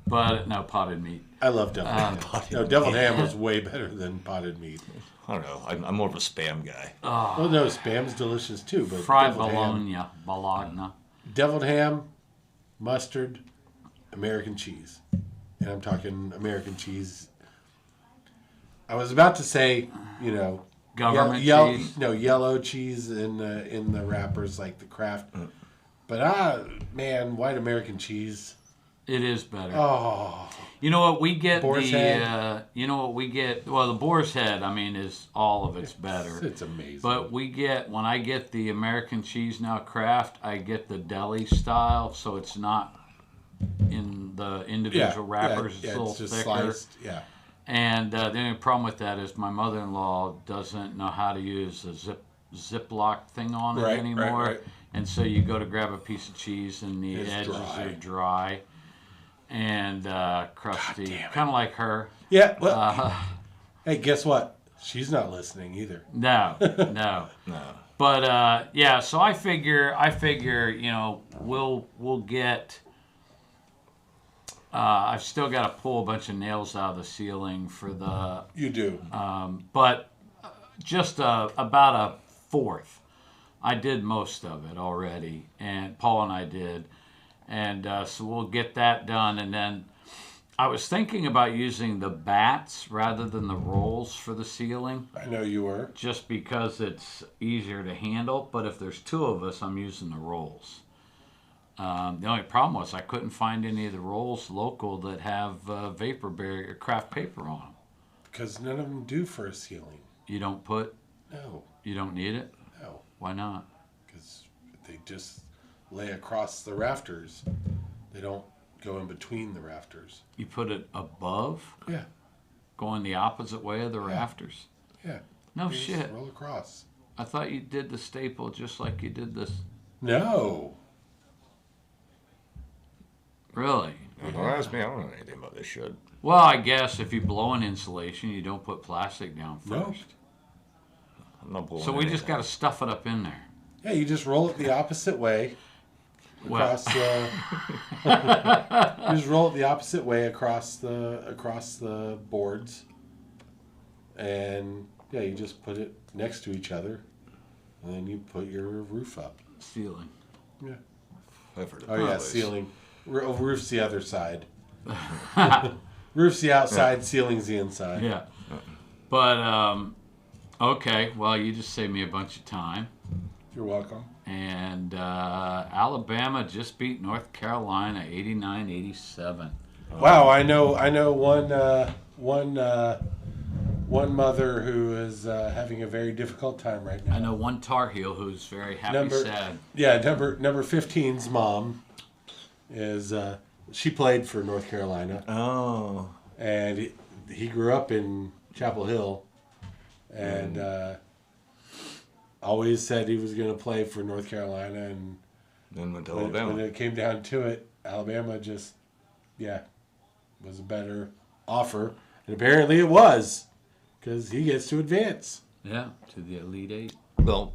but no potted meat. I love deviled ham. No, deviled ham was way better than potted meat. I don't know. I'm more of a Spam guy. Oh, no, spam's delicious too, but Fried deviled ham, bologna. deviled ham, mustard, American cheese. And I'm talking American cheese. I was about to say, Government cheese. No, yellow cheese in the wrappers like the Kraft. But man, white American cheese. It is better. Oh, You know what we get? Boar's head. You know what we get? Well, the boar's head. I mean, is all of it's better. it's amazing. But when I get the American cheese now Kraft, I get the deli style, so it's not in the individual wrappers. It's a little it's just thicker. sliced. Yeah. And the only problem with that is my mother-in-law doesn't know how to use a Ziploc thing on it anymore. Right. And so you go to grab a piece of cheese and the It's edges dry. are dry and crusty, damn it. kind of like her. Yeah. Well, hey, guess what? She's not listening either. No. No. But so I figure we'll get I've still got to pull a bunch of nails out of the ceiling for the, You do. but just about a fourth. I did most of it already, and Paul and I did, and so we'll get that done. And then I was thinking about using the bats rather than the rolls for the ceiling, I know you were. just because it's easier to handle. But if there's two of us, I'm using the rolls. The only problem was I couldn't find any of the rolls local that have vapor barrier craft paper on them. Because none of them do for a ceiling. You don't need it? No. Why not? Because they just lay across the rafters. They don't go in between the rafters. You put it above, Yeah. going the opposite way of the rafters. Yeah. No You just shit. roll across. I thought you did the staple just like you did this. No. Really? Don't ask me. I don't know anything about this shit. Well, I guess if you blow an insulation, you don't put plastic down first. No. I'm not blowing So we just anything. got to stuff it up in there. Yeah, you just roll it the opposite way Well, across the. You just roll it the opposite way across the boards, and yeah, you just put it next to each other, and then you put your roof up. ceiling. Yeah. I've heard of Oh yeah, that place. ceiling. Roof's the other side. Roof's the outside, ceiling's the inside. Yeah. But, okay, well, you just saved me a bunch of time. You're welcome. And Alabama just beat North Carolina 89-87. Wow, I know one mother who is having a very difficult time right now. I know one Tar Heel who's very happy, sad. Yeah, number 15's mom is she played for North Carolina, Oh. and he grew up in Chapel Hill, and always said he was going to play for North Carolina, and Then went to when Alabama. it came down to it, Alabama just was a better offer, and apparently it was, because he gets to advance. Yeah, to the Elite Eight. Well,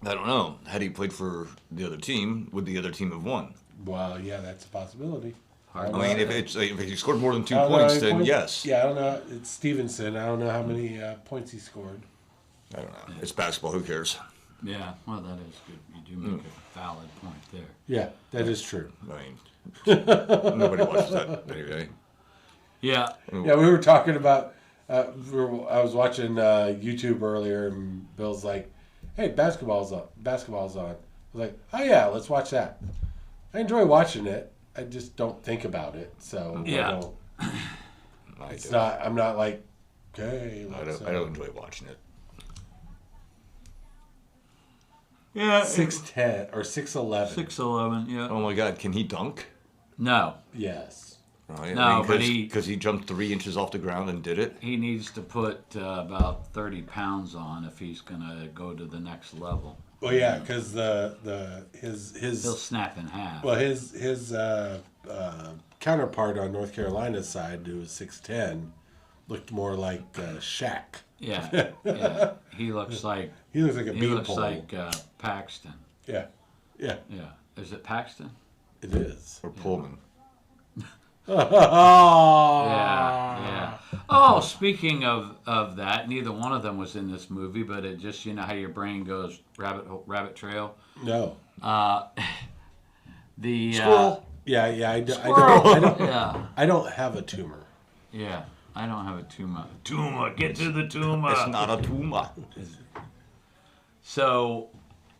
I don't know. Had he played for the other team, would the other team have won? Well, yeah, that's a possibility. Hard I to mean, say. if he scored more than 2 I don't know points, how many then points- yes. Yeah, I don't know. It's Stevenson. I don't know how many points he scored. I don't know. It's basketball. Who cares? Yeah, well, that is good. You do make a valid point there. Yeah, that is true. I mean, nobody watches that anyway. Yeah, Yeah, we were talking about. I was watching YouTube earlier, and Bill's like, "Hey, basketball's on." I was like, "Oh yeah, let's watch that." I enjoy watching it. I just don't think about it, so Yeah. I'm not like, okay. I Let's, don't enjoy watching it. yeah. 6'10" or 6'11". 6'11", yeah. Oh my God, can he dunk? No, Yes. Right? No, but because he jumped 3 inches off the ground and did it. he needs to put about 30 pounds on if he's going to go to the next level. Well, yeah, because his He'll snap in half. well his counterpart on North Carolina's side, who was 6'10", looked more like Shaq. Yeah, yeah. He looks like He looks like a he bean looks pole. like Paxton. Yeah. Yeah, is it Paxton? It is. Or Pullman. Oh. Yeah. Oh, speaking of that, neither one of them was in this movie, but it just, you know how your brain goes rabbit trail. No. The Squirrel. Yeah. I Squirrel. don't. Yeah, I don't have a tumor. yeah. I don't have a tumor. Tumor, get to the tumor. It's not a tumor. So,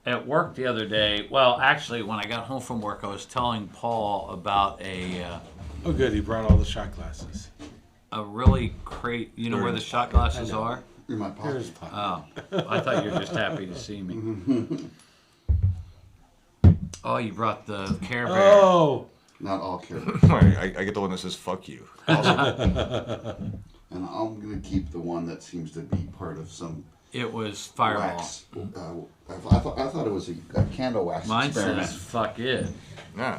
at work the other day, well, actually, when I got home from work, I was telling Paul about a Oh, good. He brought all the shot glasses. really great. You know where the shot glasses are? In my pocket. Here's Pop. Oh, I thought you were just happy to see me. Oh, you brought the Care Bear. Oh. Not all carrots. I get the one that says "fuck you." Awesome. And I'm going to keep the one that seems to be part of some It was Fireball. wax. I thought it was a candle wax Mine experiment. says "fuck it," Yeah.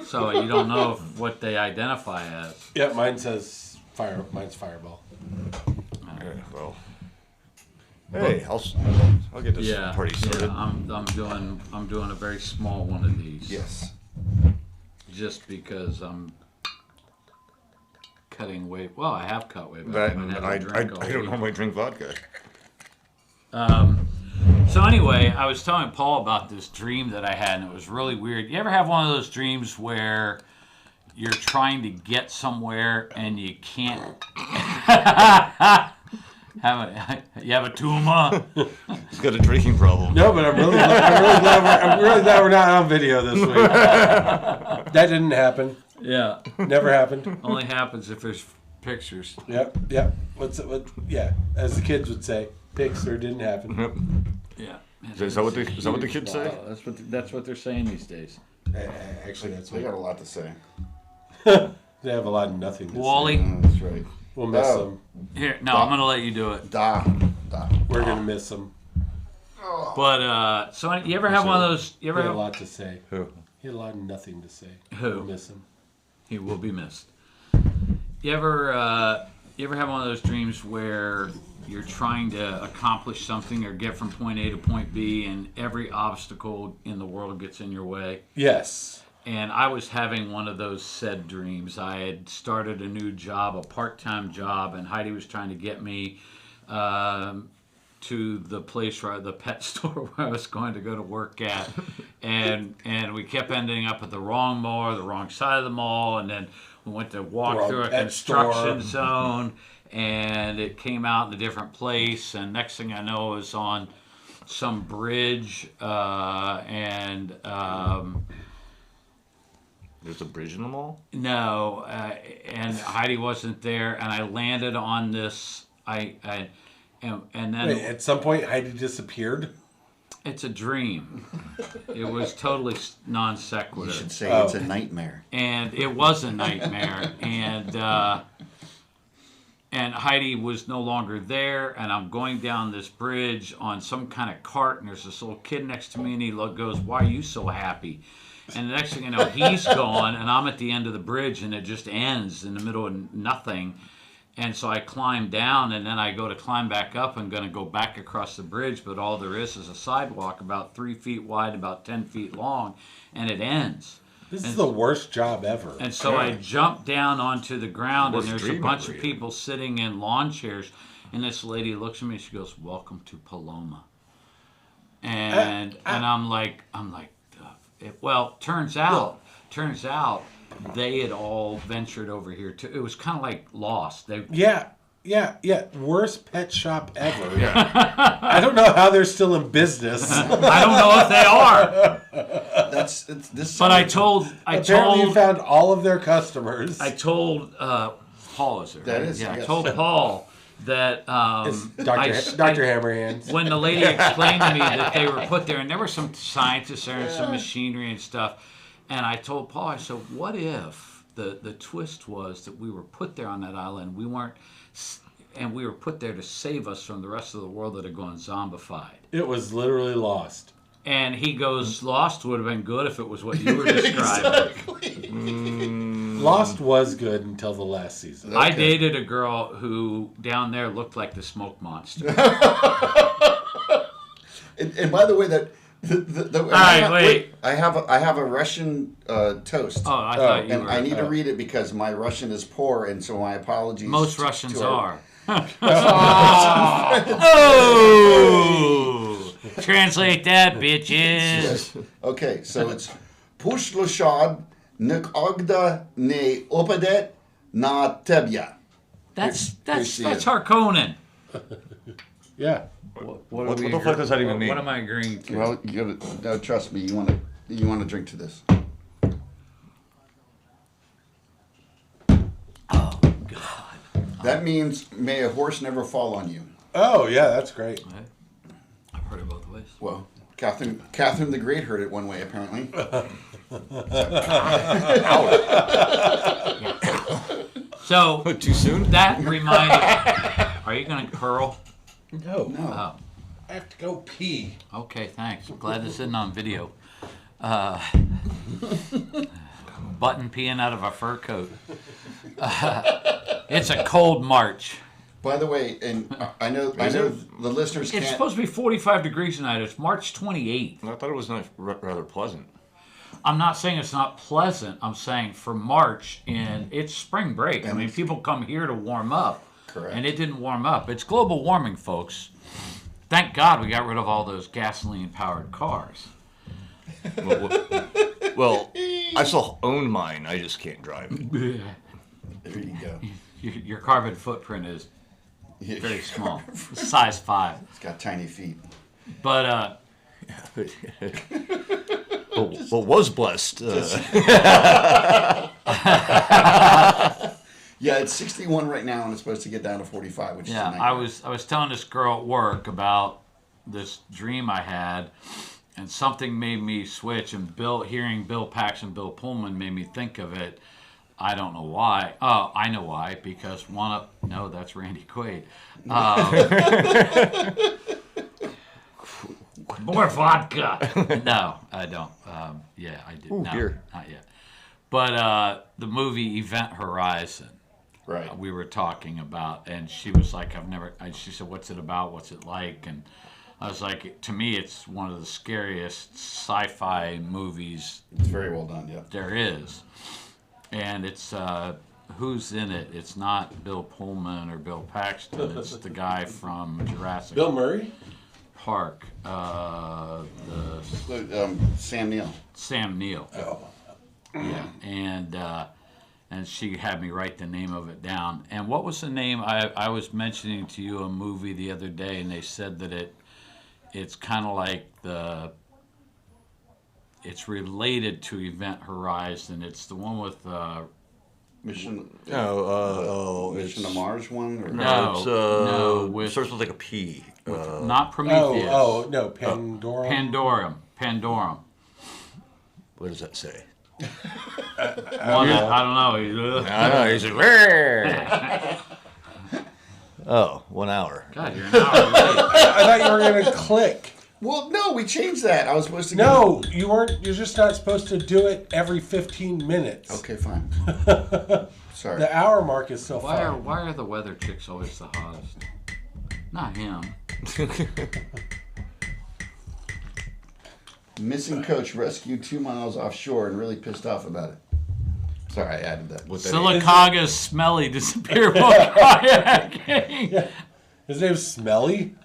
so you don't know what they identify as. Yeah, mine says fire. Mine's Fireball. Yeah, well. Hey, I'll get this Yeah, party started. I'm doing a very small one of these. Yes. Just because I'm cutting weight. Well, I have cut weight. But That, haven't I had a drink all don't week. normally drink vodka. So anyway, I was telling Paul about this dream that I had, and it was really weird. You ever have one of those dreams where you're trying to get somewhere and you can't? You have a tumor? He's got a drinking problem. No, but I'm really glad we're not on video this week. That didn't happen. Yeah. Never happened. Only happens if there's pictures. Yep. Yeah, as the kids would say, Pixar didn't happen. Yeah. Is that what the kids say? Wow, that's what they're saying these days. Actually, that's They what got a lot to say. they have a lot of nothing to Wally, say. That's right. We'll miss Oh. them. here. No, I'm gonna let you do it. Da. We're gonna miss them. But so you ever have one of those? You He ever had a have? lot to say. Who? He had a lot of nothing to say. Who? We'll miss him. He will be missed. You ever have one of those dreams where you're trying to accomplish something or get from point A to point B, and every obstacle in the world gets in your way? Yes. And I was having one of those said dreams. I had started a new job, a part-time job, and Heidi was trying to get me to the place where the pet store where I was going to go to work at, and we kept ending up at the wrong mall, or the wrong side of the mall, and then we went to walk Wrong through a pet construction store. zone, and it came out in a different place, and next thing I know, it was on some bridge, and There's a bridge in the mall? no, and Heidi wasn't there, and I landed on this. And then Wait, at some point, Heidi disappeared. it's a dream. It was totally non You sequitur, should say Oh. it's a nightmare. and it was a nightmare. And Heidi was no longer there, and I'm going down this bridge on some kind of cart, and there's this little kid next to me, and he goes, "Why are you so happy?" And the next thing you know, he's gone, and I'm at the end of the bridge, and it just ends in the middle of nothing. And so I climb down, and then I go to climb back up. I'm going to go back across the bridge, but all there is a sidewalk about 3 feet wide, about 10 feet long, and it ends. This is the worst job ever. And so I jump down onto the ground, and Worst there's a dream bunch ever, of people sitting in lawn chairs. And this lady looks at me, she goes, "Welcome to Paloma." And I'm like, well, turns out they had all ventured over here too. It was kind of like Lost. Yeah. Worst pet shop ever. I don't know how they're still in business. I don't know if they are, This. but I told Apparently, you found all of their customers. Paul is there. That right? is, I yes. told Paul that Dr. Hammerhands. when the lady explained to me that they were put there, and there were some scientists there and some machinery and stuff, and I told Paul, I said, what if the twist was that we were put there on that island, we weren't, and we were put there to save us from the rest of the world that had gone zombified? It was literally Lost. And he goes, Lost would have been good if it was what you were describing. Lost was good until the last season. I dated a girl who down there looked like the smoke monster. And by the way, All right, wait. I have a Russian toast. Oh, I thought you And were. I need to read it because my Russian is poor, and so my apologies. Most to Russians our- are. Oh! Translate that, bitches. Okay, so it's Push Lashad Nikogda Ne Opadet Na Tebya. That's she is. Harkonnen. Yeah. What the fuck does that even mean? What am I agreeing to? Well, you gotta, no, trust me, you want to drink to this. Oh God! That means may a horse never fall on you. Oh, yeah, that's great. I've heard it both ways. Well, Catherine the Great heard it one way apparently. So Too soon? that reminded. Are you gonna curl? No. Oh, I have to go pee. okay. Thanks. I'm glad this isn't on video. Button peeing out of a fur coat. It's a cold March. By the way, and I know the listeners It's can't. supposed to be 45 degrees tonight. It's March 28th. I thought it was rather pleasant. I'm not saying it's not pleasant. I'm saying for March, and it's spring break. I mean, people come here to warm up. Correct. And it didn't warm up. It's global warming, folks. Thank God we got rid of all those gasoline-powered cars. Well, I still own mine. I just can't drive it. There you go. Your carbon footprint is very small. Size 5. It's got tiny feet. But, Well, was blessed. Yeah, it's 61 right now, and it's supposed to get down to 45, which is a yeah, nightmare. I was telling this girl at work about this dream I had, and something made me switch, and hearing Bill Paxton, Bill Pullman made me think of it. I don't know why. Oh, I know why, because no, that's Randy Quaid. More vodka. No, I don't. Yeah, I did. Ooh, no, beer. not yet. But the movie Event Horizon, Right. we were talking about, and she was like, she said, what's it about? What's it like? And I was like, to me, it's one of the scariest sci-fi movies It's very well done, yeah. there is. And it's, who's in it? It's not Bill Pullman or Bill Paxton. It's the guy from Jurassic Bill Murray? Park. Sam Neill. Sam Neill. Oh. Yeah, and she had me write the name of it down. And what was the name? I was mentioning to you a movie the other day, and they said that it's kind of like it's related to Event Horizon. It's the one with Mission It's to Mars one? Or? with starts with like a P. not Prometheus. No, Pandora. Pandorum. What does that say? I don't know. I don't know. He's like, "Rrrr." Oh, 1 hour. God, you're an hour late. I thought you were going to click. Well, no, we changed that. I was supposed to No, you weren't. You're just not supposed to do it every 15 minutes. Okay, fine. Sorry. The hour mark is so Why far. are the weather chicks always the hottest? Not him. Missing coach rescued 2 miles offshore and really pissed off about it. Sorry, I added that. Silicaga's smelly disappeared while kayaking. Yeah. His name's Smelly.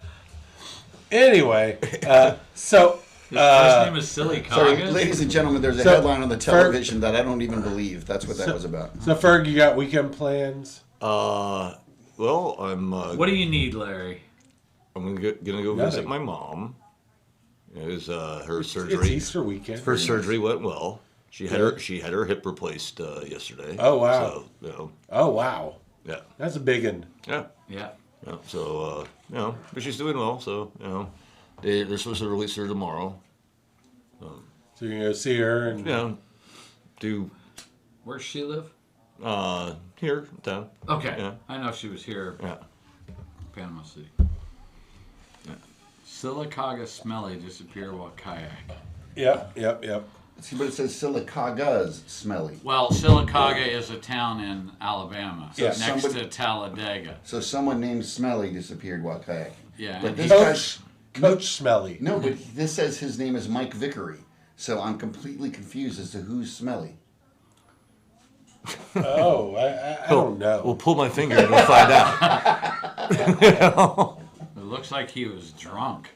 Anyway, so His first name is Silicaga. Sorry, ladies and gentlemen, there's a So, headline on the television that I don't even believe. That's what that was about. So Ferg, you got weekend plans? Well, I'm. What do you need, Larry? I'm gonna go Nothing. visit my mom. It was her It's surgery. Easter weekend. Her surgery went well. She had her hip replaced yesterday. Oh, wow. So Oh wow, yeah, that's a big one. Yeah. yeah. So but she's doing well. So they're supposed to release her tomorrow. So you're gonna go see her and Do Where's she live? here in town. Okay. Yeah. I know she was here, Yeah. Panama City. Silicaga smelly disappeared while kayaking. Yep. See, but it says Silicaga's smelly. Well, Silicaga is a town in Alabama, Yeah, next somebody- to Talladega. So someone named Smelly disappeared while kayaking. Yeah. But and this he- Coach Smelly. No, but this says his name is Mike Vickery. So I'm completely confused as to who's Smelly. Oh, I don't know. We'll pull my finger and we'll find out. It looks like he was drunk.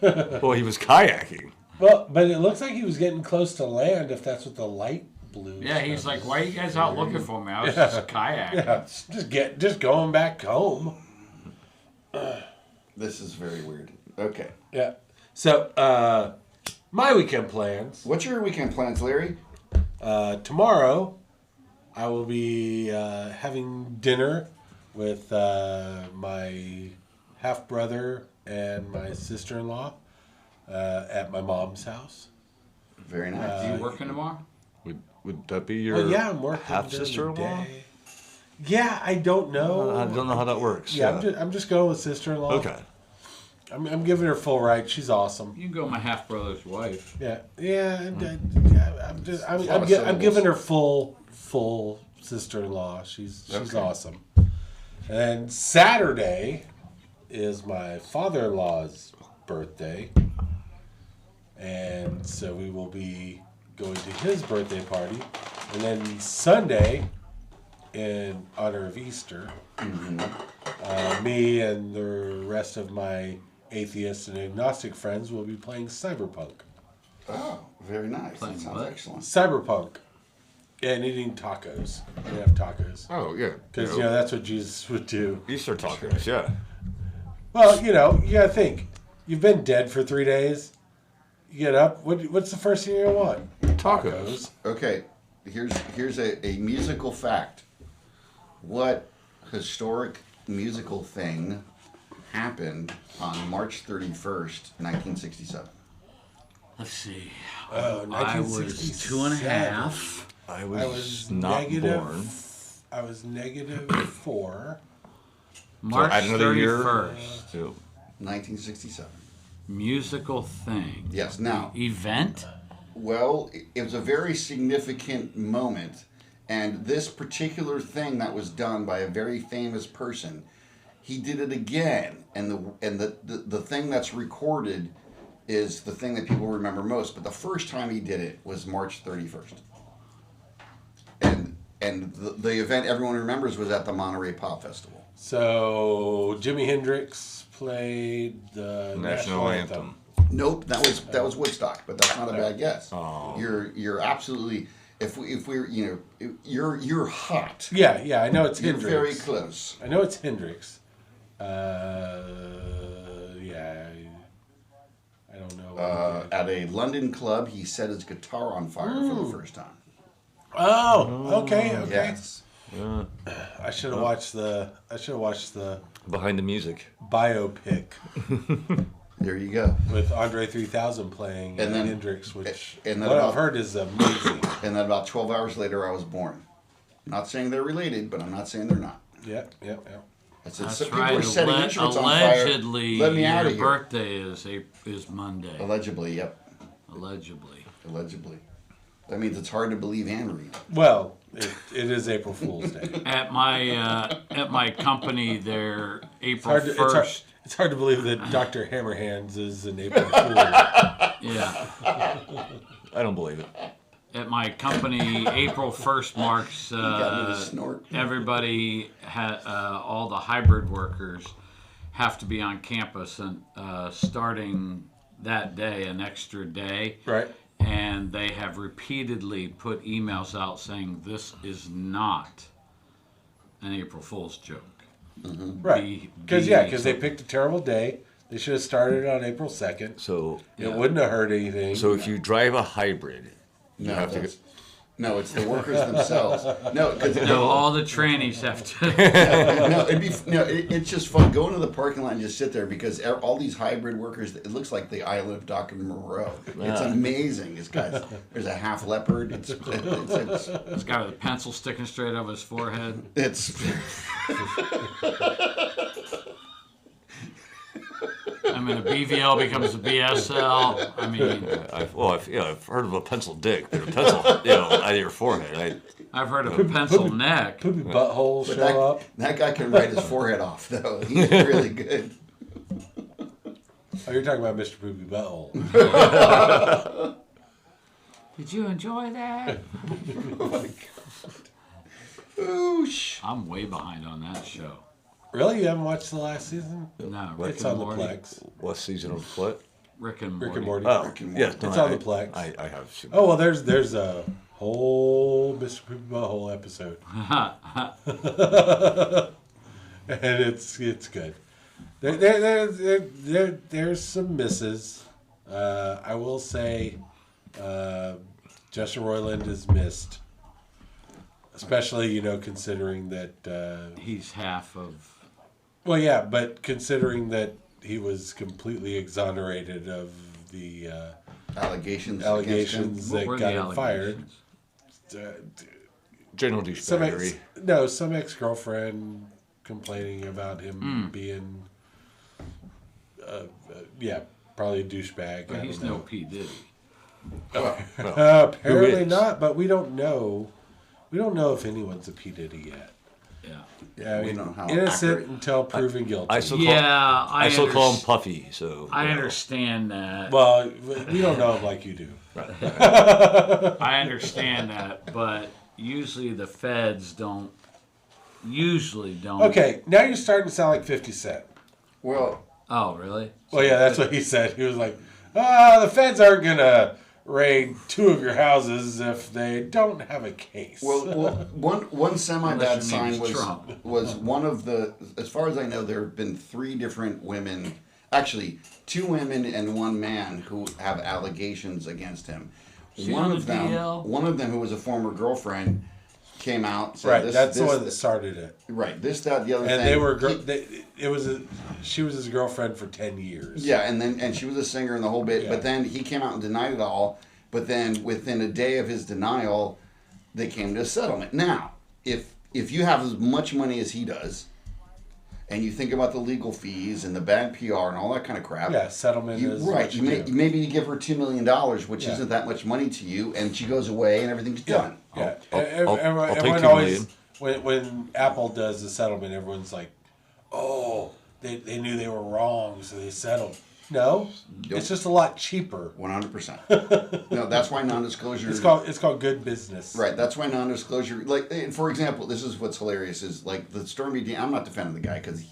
Well, he was kayaking. Well, but it looks like he was getting close to land. If that's what the light blue. Yeah, he's stuff like, is. "Why are you guys out looking for me? I was just kayaking." Yeah, just going back home. This is very weird. Okay. Yeah. So, my weekend plans. What's your weekend plans, Larry? Tomorrow, I will be having dinner with my half brother and my sister-in-law at my mom's house. Very nice. Are you working tomorrow? Would that be your Well, yeah, I'm working half during the sister-in-law? day. Yeah, I don't know. I don't know how that works. Yeah, I'm just going with sister-in-law. Okay. I'm giving her full right. She's awesome. You can go with my half brother's wife. Yeah. I'm lot of syllables. giving her full sister-in-law. She's Okay. awesome. And Saturday is my father-in-law's birthday, and so we will be going to his birthday party. And then Sunday, in honor of Easter, me and the rest of my atheist and agnostic friends will be playing Cyberpunk. Oh, very nice. Playing That sounds what? excellent. Cyberpunk. And eating tacos. We have tacos. Oh, yeah. Because, that's what Jesus would do. Easter tacos, yeah. Well, you gotta think. You've been dead for 3 days. You get up. What's the first thing you want? Tacos. Okay, here's a musical fact. What historic musical thing happened on March 31st, 1967? Let's see. Oh, I was 2.5. I I was was not negative. born. I was -4. March add another year. 31st. So, 1967. Musical thing. Yes, now, Event? well, it was a very significant moment, and this particular thing that was done by a very famous person, he did it again, and the thing that's recorded is the thing that people remember most. But the first time he did it was March 31st, and the event everyone remembers was at the Monterey Pop Festival. So Jimi Hendrix played the National Anthem. Nope, that was Woodstock, but that's not a bad guess. Oh. You're absolutely if we're you're hot. Yeah, I know it's You're Hendrix. very close. I know it's Hendrix. I don't know. At a London club, he set his guitar on fire for the first time. Oh, okay. Yes. I should have watched the Behind the music. biopic There you go. with Andre 3000 playing And then- Hendrix, which and then what about- I've heard is amazing. And then about 12 hours later, I was born. Not saying they're related, but I'm not saying they're not. Yep. I said, That's so people right. were setting instruments on fire. Allegedly, Let me out your of here. birthday is Monday. Allegedly, yep. Allegedly. Allegedly. That means it's hard to believe and read. Well, it is April Fool's Day. At my company, there April first. It's hard to believe that Dr. Hammerhands is an April Fool. Yeah. I don't believe it. At my company, April 1st marks got me to snort. everybody, all the hybrid workers have to be on campus and starting that day, an extra day. Right. And they have repeatedly put emails out saying this is not an April Fool's joke. Right. Because they picked a terrible day. They should have started on April 2nd. So, It wouldn't have hurt anything. so if you drive a hybrid, you No, have to that's- no, it's the workers themselves. No, because No, all the trainees have to. it's just fun going to the parking lot and just sit there because all these hybrid workers. It looks like the island of Dr. Moreau. It's amazing. This guy's there's a half leopard. It's This guy with a pencil sticking straight up his forehead. I mean, a BVL becomes a BSL. I mean, I've heard of a pencil dick, but a pencil, out of your forehead. I've heard of a pencil neck. Poopy butthole but show up. that guy can write his forehead off though. He's really good. Oh, you're talking about Mr. Poopy Butthole. Did you enjoy that? Oosh. I'm way behind on that show. Really? You haven't watched the last season? No, It's on the Plex. What season of what? Rick and Morty. Rick and Morty. Oh, Rick and Morty. yeah. It's on the Plex. I have seen Oh, well, there's a whole Mr. Poopy Butthole episode. And it's good. There's some misses. I will say Justin Roiland is missed. Especially, considering that... He's half of... Well, yeah, but considering that he was completely exonerated of the Allegations allegations that What were got the him fired. allegations? General douchebaggery. Some ex-girlfriend complaining about him being, probably a douchebag. But I he's don't no know. P. Diddy. Apparently Who is? not, but we don't know. We don't know if anyone's a P. Diddy yet. Yeah, We don't know how innocent accurate. until proven guilty. I still I call him Puffy. So I understand that. Well, we don't know him like you do. I understand that, but usually the feds don't. Okay, now you're starting to sound like 50 Cent. Well, Oh, really? Well, yeah, that's what he said. He was like, the feds aren't going to raid 2 of your houses if they don't have a case. well, one semi-bad Unless your name sign is was Trump. was one of the. As far as I know, there have been 3 different women, actually 2 women and 1 man who have allegations against him. She One on of the them, DL? one of them who was a former girlfriend, came out. Said right, this, that's this, the one that started it. Right, this, that, the other And thing. they were, she was his girlfriend for 10 years. Yeah, and she was a singer and the whole bit. Yeah. But then he came out and denied it all. But then within a day of his denial, they came to a settlement. Now, if you have as much money as he does, and you think about the legal fees and the bad PR and all that kind of crap, Yeah, settlement is right. what You you do. maybe you give her $2 million, which Yeah. isn't that much money to you, and she goes away and everything's done. Yeah, I'll everyone, take everyone $2 always when Apple does the settlement, everyone's like, "Oh, they knew they were wrong, so they settled." No, Nope. it's just a lot cheaper. 100%. No, that's why non-disclosure. It's called good business. Right, that's why non-disclosure. Like, for example, this is what's hilarious is like the Stormy. I'm not defending the guy because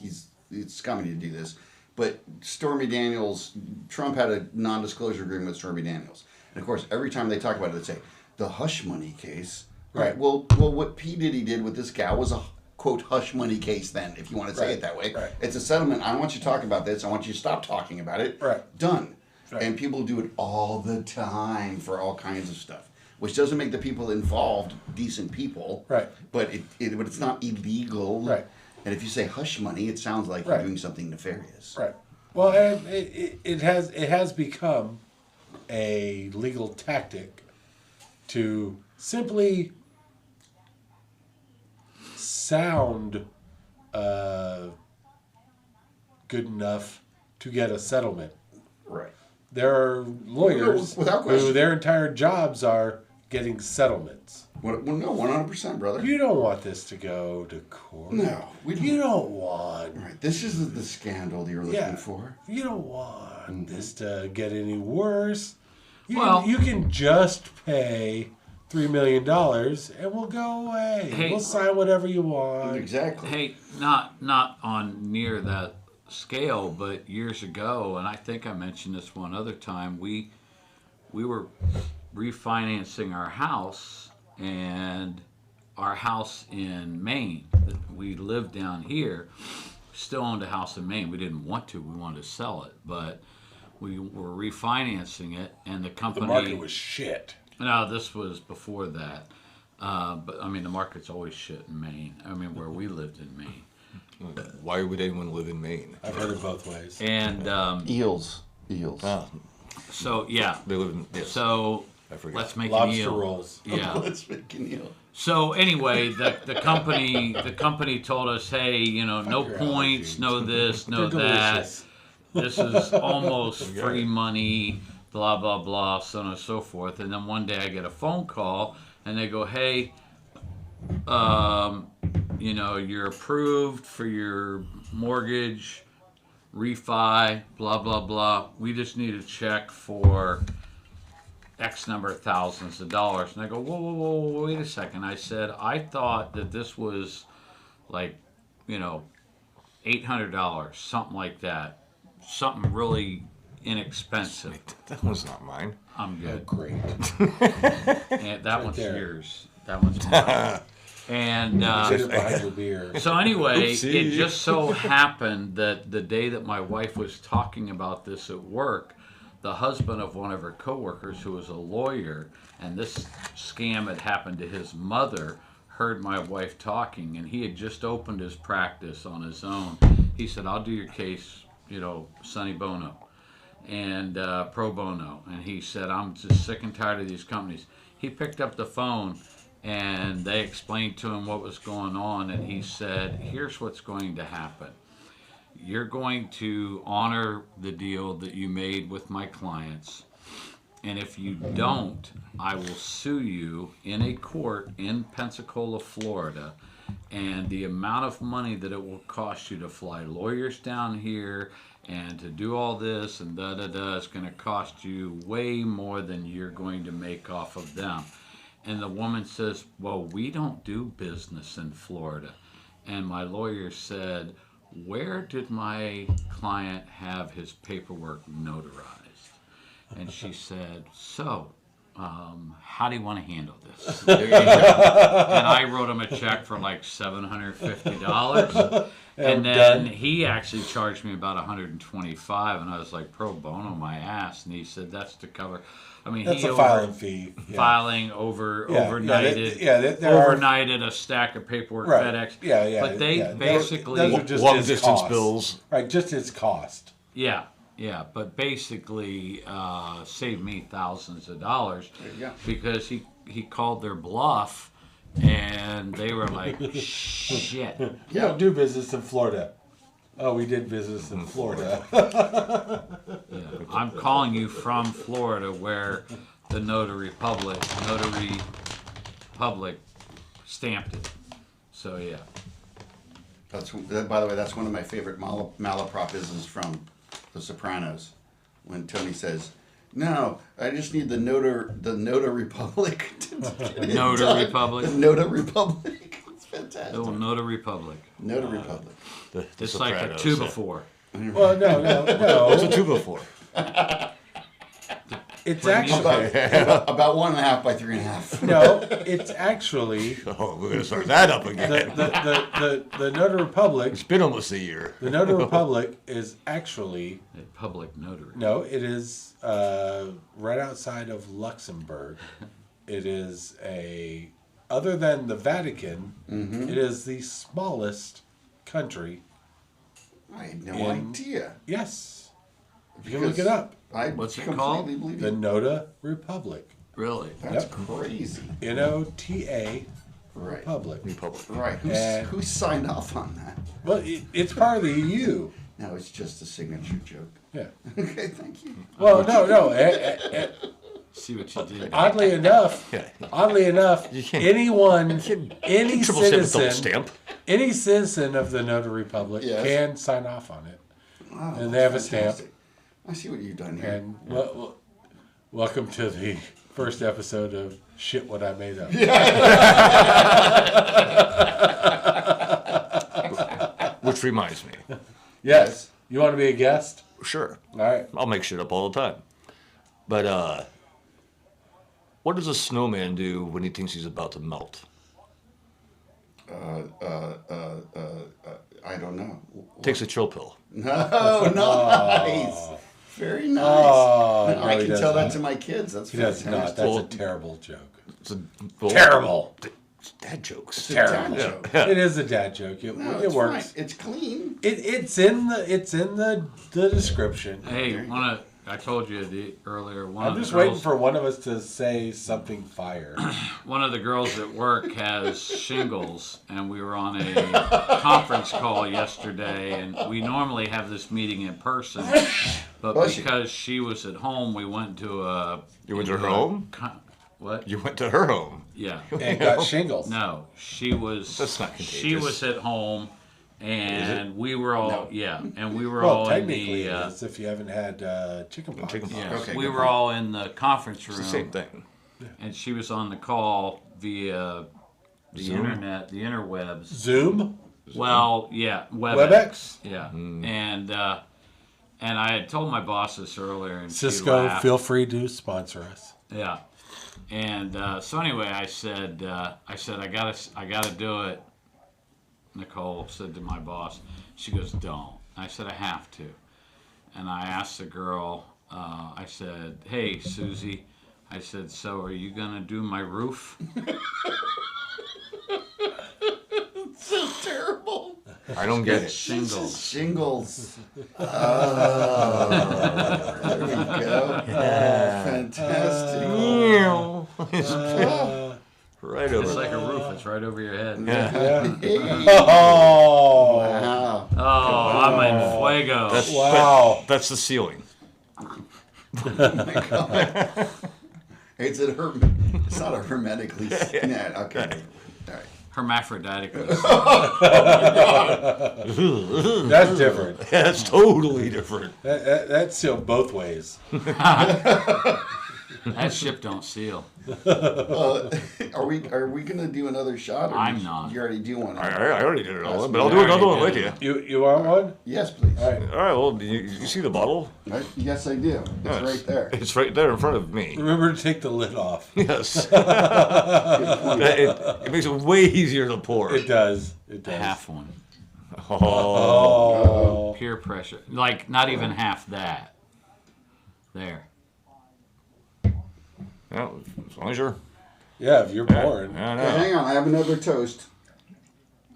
it's scummy to do this, but Stormy Daniels, Trump had a non-disclosure agreement with Stormy Daniels, and of course, every time they talk about it, they say the hush money case. Right. Well, what P Diddy did with this gal was a quote hush money case. Then, if you want to say it that way, Right. it's a settlement. I don't want you talking about this. I want you to stop talking about it. Right. Done. Right. And people do it all the time for all kinds of stuff, which doesn't make the people involved decent people. Right. But but it's not illegal. Right. And if you say hush money, it sounds like Right. you're doing something nefarious. Right. Well, and it has become a legal tactic to simply sound good enough to get a settlement. Right. There are lawyers Without who question. their entire jobs are getting settlements. Well, no, 100%, brother. You don't want this to go to court. No, we don't. You don't want. Right. This is the scandal you're looking Yeah. for. You don't want this to get any worse. Well- You can just pay $3 million and we'll go away. Hey. We'll sign whatever you want. Exactly. Hey, not on near that scale, but years ago, and I think I mentioned this one other time, we were refinancing our house, and our house in Maine, we lived down here, still owned a house in Maine. We didn't want to, we wanted to sell it, but we were refinancing it, and the company... The market was shit. No, this was before that. But I mean, the market's always shit in Maine. I mean, where we lived in Maine. Why would anyone live in Maine? I've heard it both ways. And Eels. so, yeah. They live in. Yes. So I forget. let's make an Lobster eel. rolls. Yeah. Let's make an eel. So anyway, the company told us, hey, no your points, allergies. no this, no They're that. delicious. This is almost free money, blah, blah, blah, so on and so forth. And then one day I get a phone call, and they go, hey, you're approved for your mortgage, refi, blah, blah, blah. We just need a check for X number of thousands of dollars. And I go, whoa, wait a second. I said, I thought that this was like, $800, something like that. Something really inexpensive. That one's not mine. I'm good. Great. And that one's there. yours. That one's mine. And Sit it behind your beer. so anyway, Oopsie. it just so happened that the day that my wife was talking about this at work, the husband of one of her coworkers, who was a lawyer, and this scam had happened to his mother, heard my wife talking, and he had just opened his practice on his own. He said, I'll do your case, Sonny Bono and pro bono. And he said, I'm just sick and tired of these companies. He picked up the phone, and they explained to him what was going on, and he said, here's what's going to happen. You're going to honor the deal that you made with my clients, and if you don't, I will sue you in a court in Pensacola, Florida, And the amount of money that it will cost you to fly lawyers down here and to do all this and da-da-da is going to cost you way more than you're going to make off of them. And the woman says, well, we don't do business in Florida. And my lawyer said, where did my client have his paperwork notarized? And she said, so, how do you want to handle this? And I wrote him a check for like $750. And then he actually charged me about $125, and I was like, pro bono my ass. And he said, that's to cover. I mean, That's he a filing fee. Yeah. Filing overnighted, there overnighted a stack of paperwork Right. FedEx. Yeah. But they basically those are just long his distance costs. bills. Right, just its cost. Yeah, but basically saved me thousands of dollars because he called their bluff, and they were like, shit. You don't do business in Florida. Oh, we did business in Florida. Yeah. I'm calling you from Florida, where the notary public stamped it. So yeah. By the way, that's one of my favorite malapropisms from The Sopranos, when Tony says, "No, I just need the notary public." Notary public. The notary public. It's fantastic. Oh, notary public. Notary public. It's like a 2x4. Well, no. What's a 2x4? It's What do you actually About 1.5 by 3.5. no. It's actually Oh, we're gonna start that up again. the Notary Public. It's been almost a year. The Notary Public is actually A public notary. no. It is right outside of Luxembourg. It is other than the Vatican. It is the smallest country. I had no In- idea. Yes, you can look it up. I What's it completely called? believe The you. Nota Republic. Really? That's Yep. crazy. NOTA Right. Republic. Republic. Right. And- Who signed off on that? Well, it's part of the EU. No, it's just a signature joke. Yeah. Okay, thank you. Well, no. See what you did. Oddly enough, You can't- any Triple stamp with double citizen, stamp. any citizen of the Notary Republic Yes. can sign off on it. Wow, And they have a that's stamp. fantastic. I see what you've done here. And welcome to the first episode of Shit What I Made Up. Which reminds me. Yes. You want to be a guest? Sure. All right. I'll make shit up all the time. But what does a snowman do when he thinks he's about to melt? I don't know. Takes a chill pill. Oh, nice. Very nice. Oh, no, I he can tell that doesn't. to my kids. That's He does not. fantastic. That's a Well- terrible joke. It's a, Terrible. Dad jokes. Terrible. Dad joke. It is a dad joke. It No, it it's works. fine. It's clean. It's in the description. Hey, I told you earlier. I'm just waiting for one of us to say something fire. One of the girls at work has shingles, and we were on a conference call yesterday, and we normally have this meeting in person, but Bless you. because she was at home, we went to a... You went to her home? What? You went to her home. Yeah. And got shingles. No, she was... That's not She contagious. was at home, and we were all... No. Yeah, and we were Well, all in technically, the... it is if you haven't had chicken pox. Chicken pox. Yeah, Okay, we good were point. all in the conference room. It's the same thing. And she was on the call via the Zoom? internet, the interwebs. Zoom? Well, yeah, WebEx? Yeah, and I had told my boss this earlier, and she Cisco, laughed. feel free to sponsor us. Yeah, and so anyway, I said I gotta do it. Nicole said to my boss, she goes, "Don't." I said, "I have to," and I asked the girl. I said, "Hey, Susie," I said, "So are you gonna do my roof?" So terrible. I don't get it. Shingles. Shingles. Oh, there we go. Oh, fantastic. Right over It's there. like a roof. It's right over your head. Oh, Wow. Oh, I'm in fuego. That's, wow. that's the ceiling. It's not a hermetically. Yeah, okay. All right. Hermaphroditically. That's different. That's totally different. That's sealed both ways. That ship don't seal. Are we gonna do another shot? Or I'm not. You already do one. I already did it all, That's but I'll me. do another one with you. You want one? Yes, please. All right. All right, well, you see the bottle? Yes, I do. It's right there. It's right there in front of me. Remember to take the lid off. Yes. it makes it way easier to pour. It does. It does. Half one. Oh. Peer pressure. Like, not even half that. There. Yeah, as long as you're... Yeah, if you're pouring. Yeah, I know. Hang on, I have another toast.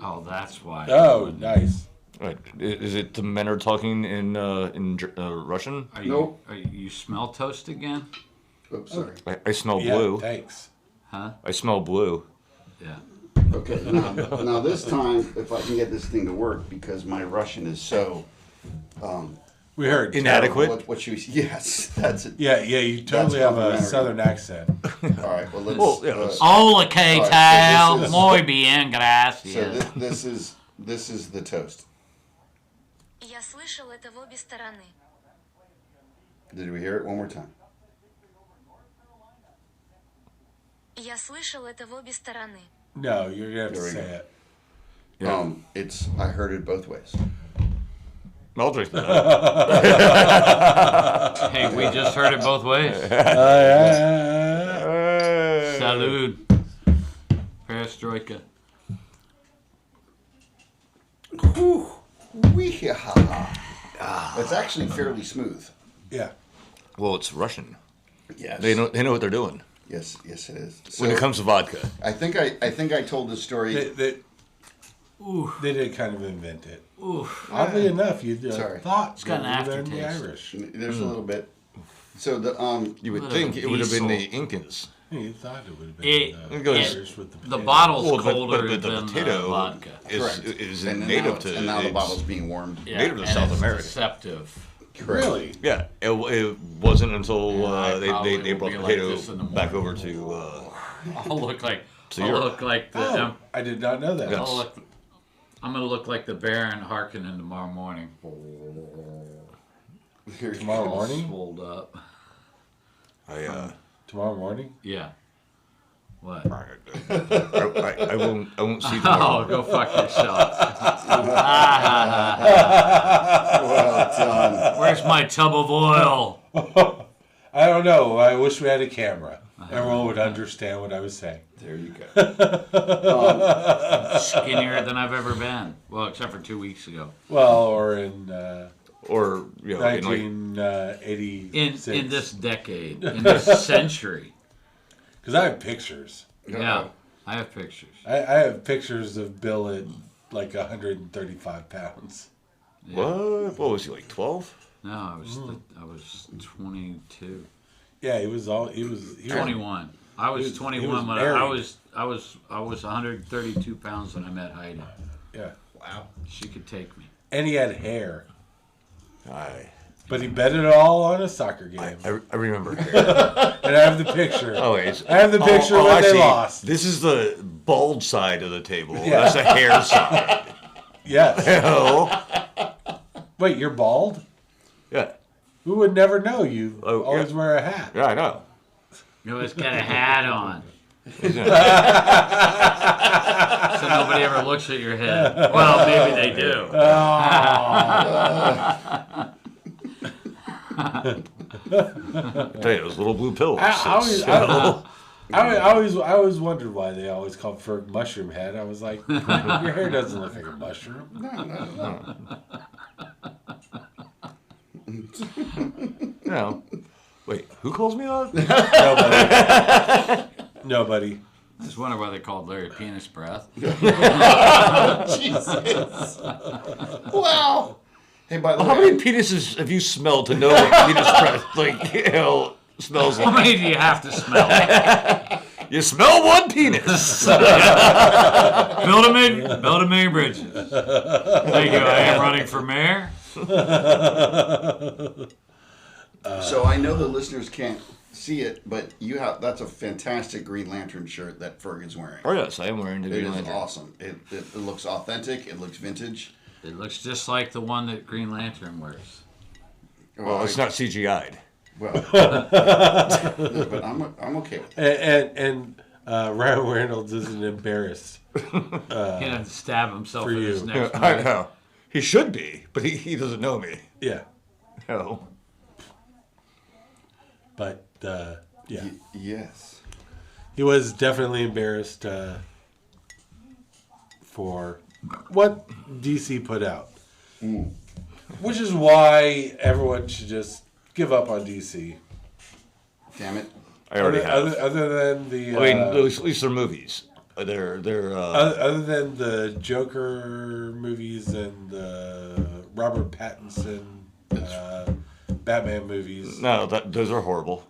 Oh, that's why. Oh, nice. Right. Is it the men are talking in Russian? Nope. You smell toast again? Oops, sorry. I smell Yeah, blue. thanks. Huh? I smell blue. Yeah. Okay, now this time, if I can get this thing to work, because my Russian is so We heard. Inadequate? What you? Yes, that's it. Yeah, you totally That's have a complimentary. southern accent. All right, well let's. Well, yeah, let's- Hola, que All right, tal? so this is- Muy bien, gracias. So this is the toast. Я слышал это в обе стороны. Did we hear it one more time? Я слышал это в обе стороны. No, you're going to have to There we say go. it. Yeah. It's I heard it both ways. I'll drink that. Hey, we just heard it both ways. Salud. Perestroika. It's actually fairly smooth. Yeah. Well, it's Russian. Yes. They know what they're doing Yes, it is. So when it comes to vodka. I think I told this story. They did kind of invent it. Oof. Oddly enough, you Sorry. thought It's got an that it would have been the aftertaste. Irish. There's a little bit. So the You would What a think it would have been the diesel. Incans. You thought it would have been It- the it goes- Irish with the The potato. bottle's Well, colder but the than potato the vodka. correct. is and native now, to and now the it's bottle's being warmed. Yeah, native to and South it's America. deceptive. Really? Yeah, it wasn't until I probably they will brought be the like potato this in the back over morning. to I'll look like So I'll you're- look like the Oh, I did not know that. Yeah. I'm gonna look like the Baron Harkonnen tomorrow morning. Tomorrow morning? Swolled up. Tomorrow morning? Yeah. What? I won't see Oh, tomorrow. go fuck yourself. Well done. Where's my tub of oil? I don't know. I wish we had a camera. Everyone would understand what I was saying. There you go. Skinnier than I've ever been. Well, except for 2 weeks ago. Well, or in Or in like 1986. In this decade, in this century. Because I have pictures. Yeah, I have pictures. I have pictures of Bill at like 135 pounds. what was he, like 12? No, I was 22. Yeah, he was 21. I was he was 21 when married. I was 132 pounds when I met Heidi. Yeah. Wow. She could take me. And he had hair. I But he bet it all on a soccer game. I remember. And I have the picture. Oh wait, I have the picture when I they see. lost. This is the bald side of the table. Yeah. That's the hair side. Yes. Oh, Wait, you're bald? yeah, We would never know. You Oh, always yeah. wear a hat. yeah, I know. You always got a hat on. So nobody ever looks at your head. Well, maybe they do. I tell you, those little blue pills. I always wondered why they always called Ferg mushroom head. I was like, your hair doesn't look like a mushroom. No. Wait, who calls me that? Nobody. I just wonder why they called Larry Penis Breath. Jesus. Wow. Hey, by the How way, many penises have you smelled to know what penis breath smells How like? many do you have to smell? You smell one penis. Build a million bridges. Thank you. I am running for mayor. so I know the listeners can't see it, but that's a fantastic Green Lantern shirt that Ferg is wearing. Oh yes, I am wearing the It Green is Lantern. awesome. It looks authentic. It looks vintage. It looks just like the one that Green Lantern wears. Well, it's not CGI'd. Well, but I'm okay with it. And Ryan Reynolds isn't embarrassed. He doesn't stab himself for in his you. next I movie. know. He should be, but he doesn't know me. Yeah, No. but yeah, Yes. he was definitely embarrassed for what DC put out, which is why everyone should just give up on DC. Damn it. I already have. Other than the, I mean, at least they're movies. They're other than the Joker movies and the Robert Pattinson Batman movies. no, those are horrible.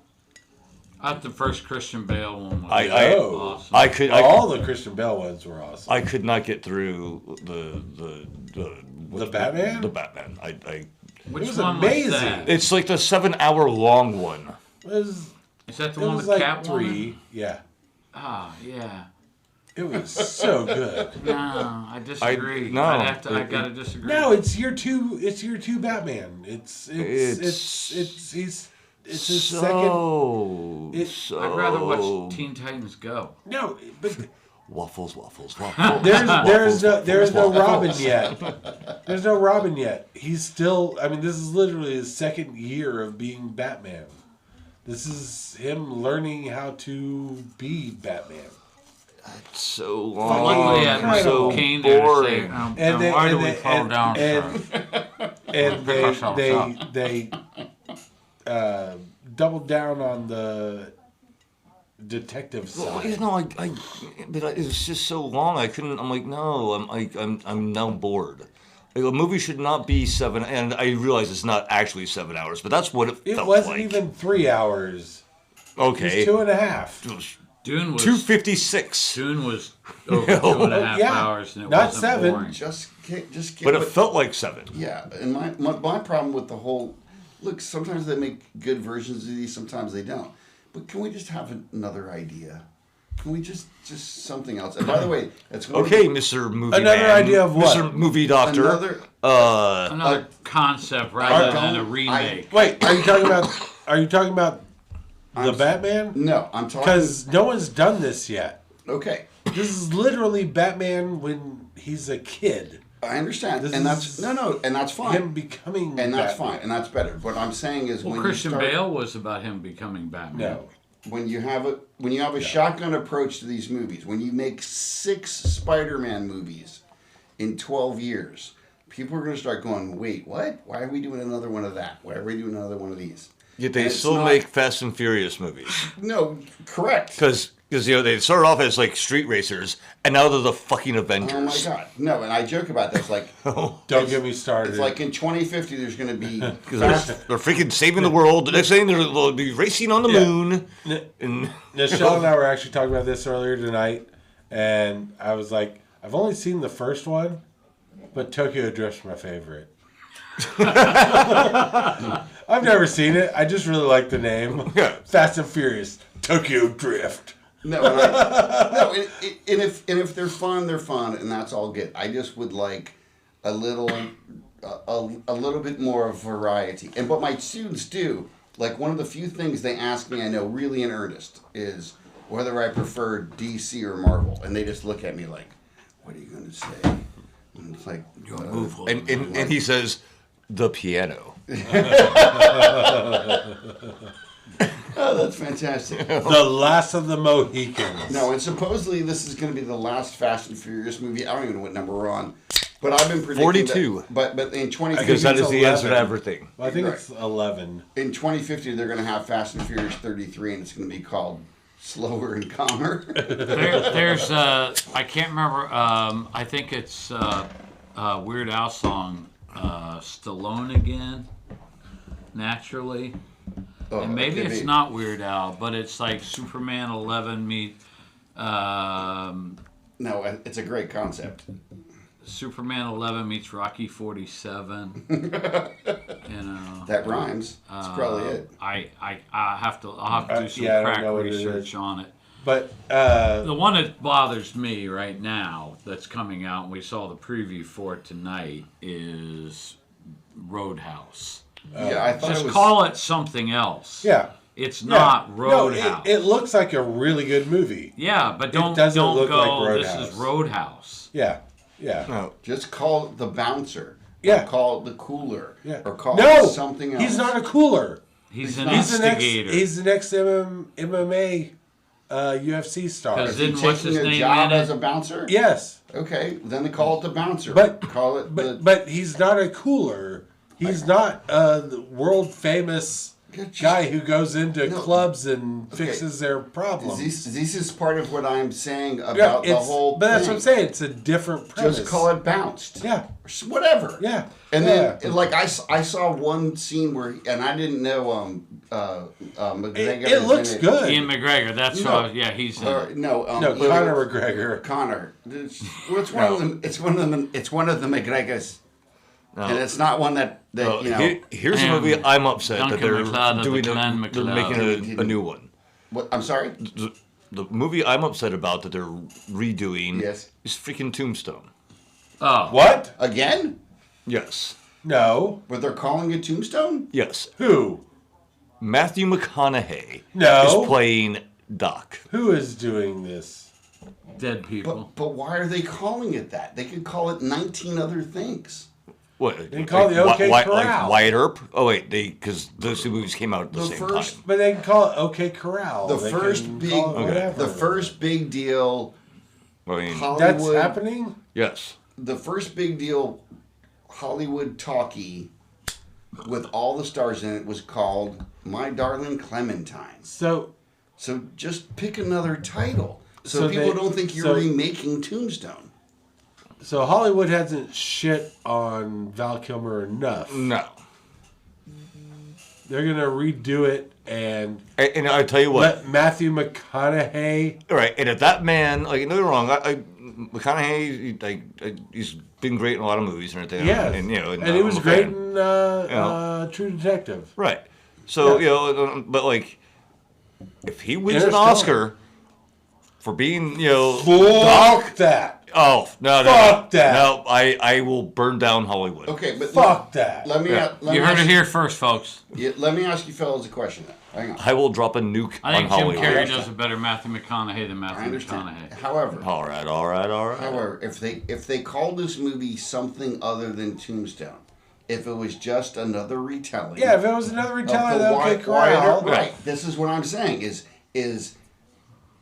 I thought the first Christian Bale one was Oh. awesome. All the Christian Bale ones were awesome. I could not get through the Batman? The Batman. Which it was one amazing. was that? It's like the 7-hour long one. It was, Is that the it one was with like Catwoman? 3. Yeah. Ah, yeah. It was so good. No, I disagree. no, I gotta disagree. No, it's your two Batman. It's his second. I'd rather watch Teen Titans Go. No, but Waffles. there's no Robin yet. There's no Robin yet. He's still. I mean, this is literally his second year of being Batman. This is him learning how to be Batman. So Fucking Luckily, I had incredible. so Kane there to say, boring. why do we fall down? And Pick ourselves they doubled down on the detective Well, side. you know, but it was just so long. I couldn't. I'm like, no. I'm now bored. Like, a movie should not be 7. And I realize it's not actually 7 hours, but that's what it It felt wasn't like. even 3 hours. It Okay. was 2.5. It was Dune was 2:56. Dune was over 2.5 Yeah, hours, and it not wasn't 7. boring. Just get But it what- felt like 7. Yeah, and my problem with the whole look, sometimes they make good versions of these, sometimes they don't. But can we just have another idea? Can we just something else? And by the way, that's one Okay, of Mr. Movie Another Man, idea of what? Mr. Movie Doctor. Another- Another concept rather than a I- remake. Wait, are you talking about the Batman? no, I'm talking. Because no one's done this yet. Okay, This is literally Batman when he's a kid. I understand, This and that's is and that's fine, Him becoming and that's Batman. fine, and that's better. What I'm saying is Well, when Christian you start, Bale was about him becoming Batman. No. when you have a shotgun approach to these movies, when you make 6 Spider-Man movies in 12 years, people are going to start going, wait, what? Why are we doing another one of that? Why are we doing another one of these? Yet they And it's still not- make Fast and Furious movies. No, correct. Because they started off as like street racers, and now they're the fucking Avengers. Oh my god, no! And I joke about this, like Don't get me started. it's like in 2050 there's going to be They're freaking saving the world. The next thing they'll be racing on the Yeah. moon. And Michelle and I were actually talking about this earlier tonight, and I was like, I've only seen the first one, but Tokyo Drift's my favorite. I've never seen it. I just really like the name. Yeah. Fast and Furious, Tokyo Drift. no, and if they're fun, they're fun, and that's all good. I just would like a little bit more of variety. And what my students do, like one of the few things they ask me, I know really in earnest, is whether I prefer DC or Marvel, and they just look at me like, "What are you going to say?" And it's like, and he says, the piano. "Oh, that's fantastic." The Last of the Mohicans. No, and supposedly this is going to be the last Fast and Furious movie. I don't even know what number we're on, but I've been predicting 42. But in 2050, Because that is it's the answer to 11. everything. Well, I think Right. it's 11. in 2050 they're going to have Fast and Furious 33, and it's going to be called Slower and Calmer. There's I can't remember. I think it's Weird Al song, Stallone again, naturally. Oh, And maybe it could it's be. not Weird Al, but it's like Superman 11 meet No, it's a great concept. Superman 11 meets Rocky 47. You know, That rhymes. That's probably it. I'll have to do some yeah, I don't crack know what it research is. on it. But The one that bothers me right now that's coming out, and we saw the preview for it tonight, is Roadhouse. Yeah, I thought Just it was. call it something else. yeah. It's Yeah. not No, Roadhouse. it looks like a really good movie. Yeah, but don't doesn't don't look go. like This Roadhouse. is Roadhouse. Yeah. Yeah. No. Just call it the bouncer. Yeah. Or call it the cooler. Yeah. Or call no, it something else. he's not a cooler. He's an He's the next. instigator. He's the next MMA UFC star. 'Cause Is he Didn't what's taking his a name job in it? as a bouncer? Yes, Okay, then they call it the bouncer. But- call it but he's not a cooler. He's not the world famous guy who goes into clubs and fixes their problems. This is part of what I'm saying Yeah, about the it's- whole but that's thing. what I'm saying. It's a different premise. Just call it bounced. Yeah. Whatever. Yeah. And Yeah. then, like, I saw one scene where, and I didn't know McGregor. It was looks in it. good. Ian McGregor. That's No. yeah. He's in Or, it. no, No, Conor McGregor. Connor. It's one of them. It's one of them. It's one of the McGregors, No. and it's not one that No, you know. here's a And movie I'm upset that Duncan they're MacLeod of doing. the Clan They're MacLeod. making a new one. What? I'm sorry. The movie I'm upset about that they're redoing Yes. is freaking Tombstone. Oh, What? Again? Yes. No. But they're calling it Tombstone. Yes. Who? Matthew McConaughey No. is playing Doc. Who is doing this? dead people. But why are they calling it that? They could call it 19 other things. What? They call it the OK Corral. Like Wyatt Earp? Oh wait, because those two movies came out at the same first- time. But they can call it OK Corral. The They first can big, call it whatever. the first big deal. I mean, That's Hollywood. happening? yes. The first big deal Hollywood talkie with all the stars in it was called My Darling Clementine. So So just pick another title so So people they- don't think you're so- remaking Tombstone. so Hollywood hasn't shit on Val Kilmer enough. No. They're gonna redo it and And I tell you what, let Matthew McConaughey. all right, and if that man, like, no, you're wrong. McConaughey, he's been great in a lot of movies and everything. Yeah, and you know, and he was I'm a great fan. in True Detective. Right. So Yeah. you know, but like, if he wins an Interstellar. Oscar for being, you know, Fuck that! oh no, Fuck that. no, I will burn down Hollywood. Okay, but Fuck that! let me Yeah. let You me heard ask, it here first, folks. let me ask you fellas a question. Hang on. I will drop a nuke I think on Jim Hollywood. Carrey does a better Matthew McConaughey than I Matthew understand. McConaughey. However, All right. if they called this movie something other than Tombstone, if it was just another retelling, Yeah, if it was another of retelling the of OK Wyatt Corral, Earp, right? This is what I'm saying is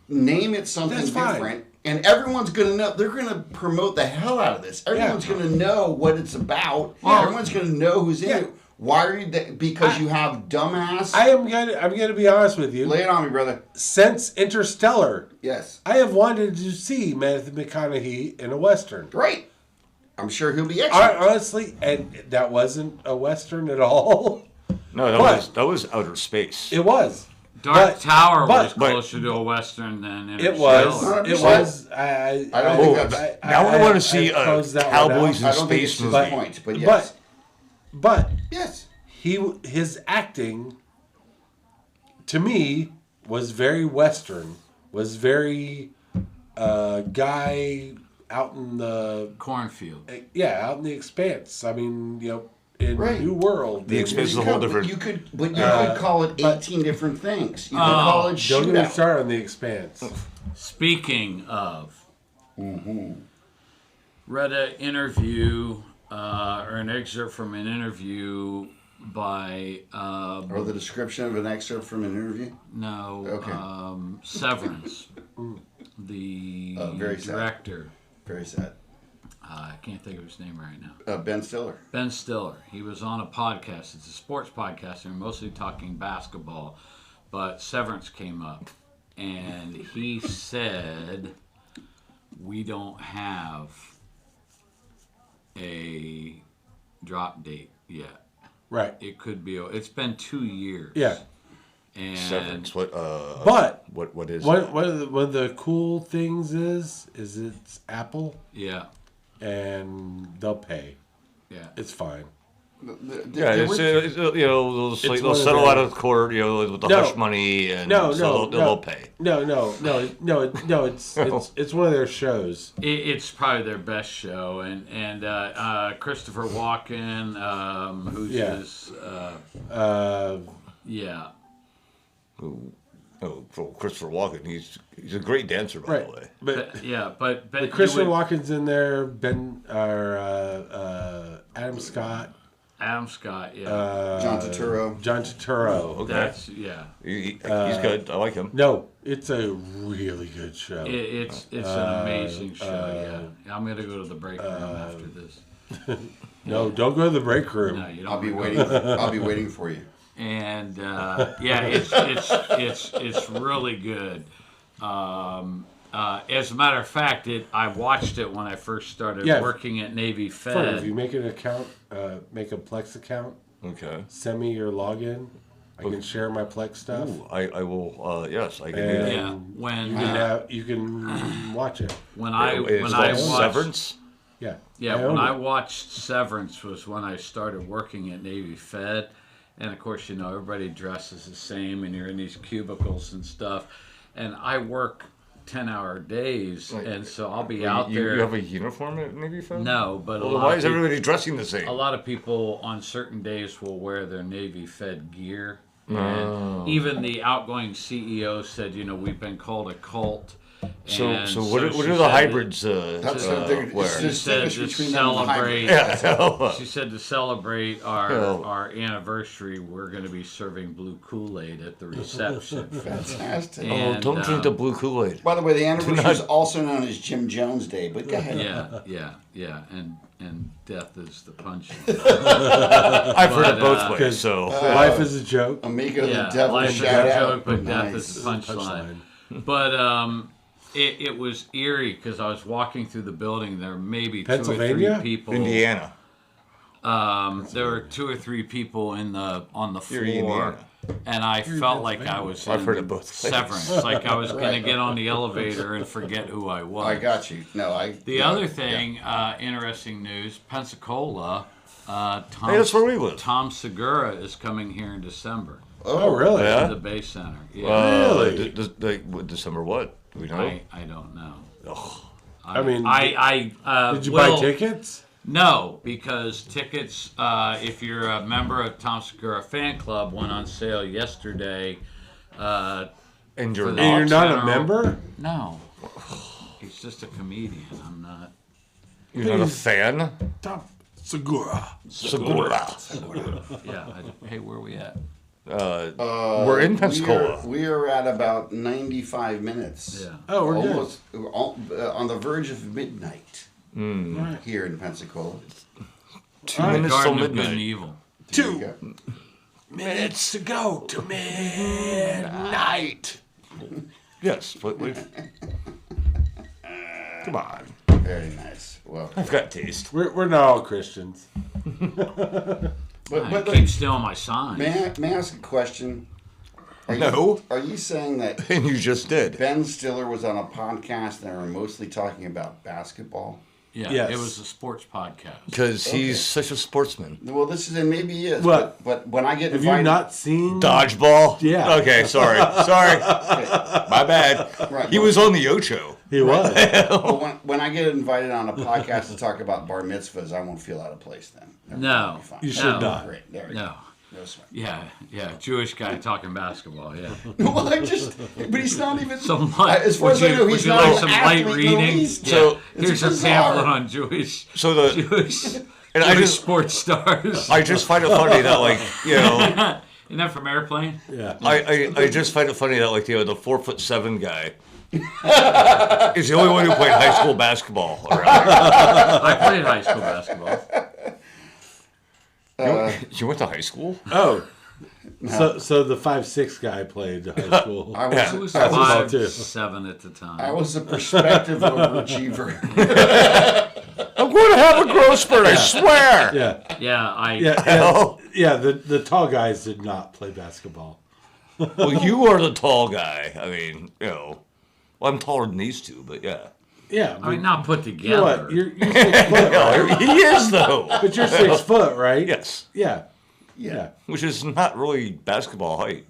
name it something That's fine. different, and everyone's gonna know. They're gonna promote the hell out of this. Everyone's gonna know what it's about. Well, Everyone's gonna know who's in yeah. it. Why are you? Because you have dumbass. I'm gonna be honest with you. Lay it on me, brother. Since Interstellar, Yes, I have wanted to see Matthew McConaughey in a western. great. I'm sure he'll be excellent. Honestly, and that wasn't a western at all. No, But- that was outer space. It was. Dark But- Tower was but- closer to a western than It was. Interstellar. It was. I don't think that's- now I want to see closed that one Cowboys out. in I don't think it's Space his movie. point, but yes, But yes. his acting to me was very western. Was very guy out in the Cornfield. out in the expanse. I mean, in Right. New World. The Expanse is a You whole could- different. You could call it 18 different things. You could call it Don't get me shootout. started on the expanse. Speaking of, read an interview or an excerpt from an interview by Or the description of an excerpt from an interview. Okay. Severance, the Very sad. director. Very sad. I can't think of his name right now. Ben Stiller. Ben Stiller. He was on a podcast. It's a sports podcast. They're mostly talking basketball, but Severance came up, and he said, "We don't have a drop date yet. Right. It could be. It's been 2 years. Yeah. And Severance. What? But What is? one it? one of the cool things is it's Apple yeah, and they'll pay. yeah. It's fine. Yeah, they'll It's one they'll of settle their- out of court, with the No. hush money, and No, so they'll pay. No. It's one of their shows. It's probably their best show, and Christopher Walken, who's Yeah. his, Yeah. Oh, Christopher Walken, he's a great dancer, by the way. But but Christopher you would- Walken's in there. Adam Scott. Adam Scott, yeah, John Turturro. John Turturro. Okay. that's yeah. He's good. I like him. No, it's a really good show. It's an amazing show. Yeah, I'm gonna go to the break room after this. No, don't go to the break room. No, you don't. I'll be wanna waiting. go. I'll be waiting for you. And it's really good. As a matter of fact, I watched it when I first started working at Navy Fed. Ferg, if you make an account, make a Plex account, Okay. send me your login. I can share my Plex stuff. Ooh, I will. Yes, I can do that. Yeah, when You can watch it. when It's I called watched Severance. Yeah. Yeah, own when I it. watched Severance was when I started working at Navy Fed. And of course, everybody dresses the same and you're in these cubicles and stuff. And I work 10-hour days, and so I'll be out there. You have a uniform at Navy Fed? No, but Well, why is everybody dressing the same? a lot of people on certain days will wear their Navy Fed gear. Oh. And even the outgoing CEO said, we've been called a cult. So And what she do the said hybrids That's wear? She said to between them and the celebrate. Yeah. She said to celebrate our Oh. our anniversary, we're going to be serving blue Kool-Aid at the reception. Fantastic. And, Don't drink the blue Kool-Aid. By the way, the anniversary is also known as Jim Jones Day. But go ahead. Yeah, and death is the punchline. I've heard it both ways. Because So life is a joke. Amigo Yeah, the devil life is a shout out. joke, but death Nice. is the punchline. But it was eerie because I was walking through the building. There were maybe 2 or 3 Pennsylvania? people. Indiana. There were 2 or 3 people on the You're in floor, Indiana. and I felt like I was I've in heard it both ways. Severance, like I was going to get on the elevator and forget who I was. I got you. No, The other thing, interesting news, Pensacola. Tom, Hey, that's where we live. Tom Segura is coming here in December Oh, really? Yeah? to the Bay Center. Yeah, Really? December what? Do we know? I don't know. Ugh. I mean, Did Did you buy tickets? No, because tickets, if you're a member of Tom Segura fan club, went on sale yesterday. And you're For the- And you're not a General- member? No, he's just a comedian. I'm not. not a fan? Tom Segura. Segura. Yeah. Hey, where are we at? We're in Pensacola. We are at about 95 minutes. Yeah. Oh, we're good. Almost on the verge of midnight here in Pensacola. 2 minutes till Garden of Good and midnight. Evil. There you go. Minutes to go to midnight. Yes, but come on. Very nice. Well, I've got taste. We're not all Christians. but I keep stealing my sign. may I ask a question? No. Are you saying that And you just did. Ben Stiller was on a podcast and they were mostly talking about basketball? Yeah, Yes. it was a sports podcast. Because he's such a sportsman. Well, this is, and maybe he is. What? But when I get Have invited, you not seen? Dodgeball? Yeah. Okay, sorry. My bad. Right. He was on the Ocho. He was. But when I get invited on a podcast to talk about bar mitzvahs, I won't feel out of place then. No. Be fine. You should No. not. Great. There we No. go. No sweat. Yeah, Jewish guy talking basketball. Yeah. Well, but he's not even. Some light. As far as I know, would he's you not like an some light athlete in the reading? least. Yeah. So, Here's a bizarre. pamphlet on Jewish So the and I Jewish just sports stars. I just find it funny that Isn't that from Airplane? Yeah. I just find it funny that the 4'7" guy is the only one who played high school basketball around I played high school basketball. here. You went to high school? Oh. So the 5'6" guy played high school. I Yeah. was, I was Basketball, too. 5'7" at the time. I was a perspective overachiever. I'm going to have a growth spurt, I swear. Yeah. Yeah, The tall guys did not play basketball. Well, you are the tall guy. I mean, well, I'm taller than these two, but yeah. Yeah. I mean, not put You know together. what? You're 6 foot, right? He is though. But you're 6 foot, right? Yes, Yeah. Yeah. which is not really basketball height.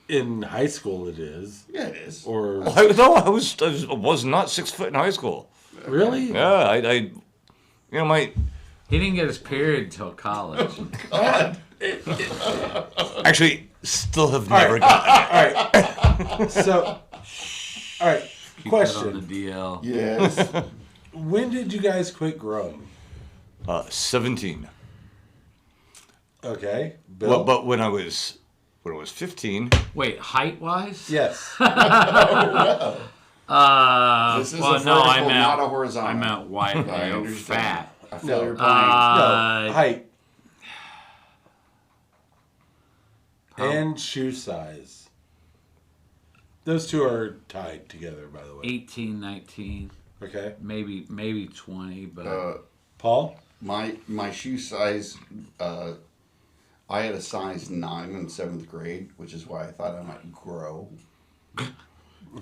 In high school, it is. Yeah, it is. Or I was not 6 foot in high school. really? Yeah, I my He didn't get his period until college. actually still have never gotten it. All right. So, all right. Keep that on Question: the DL. Yes. when did you guys quit growing? 17. Okay, Bill. Well, but when I was 15, Wait, height wise? yes. This is Well, a no, I vertical, meant not a horizontal. I meant wide, I understand. fat. I feel your pain. No, height How- and shoe size. Those two are tied together, by the way. 18, 19, Okay, maybe 20, but Paul. My shoe size, I had a size 9 in 7th grade, which is why I thought I might grow.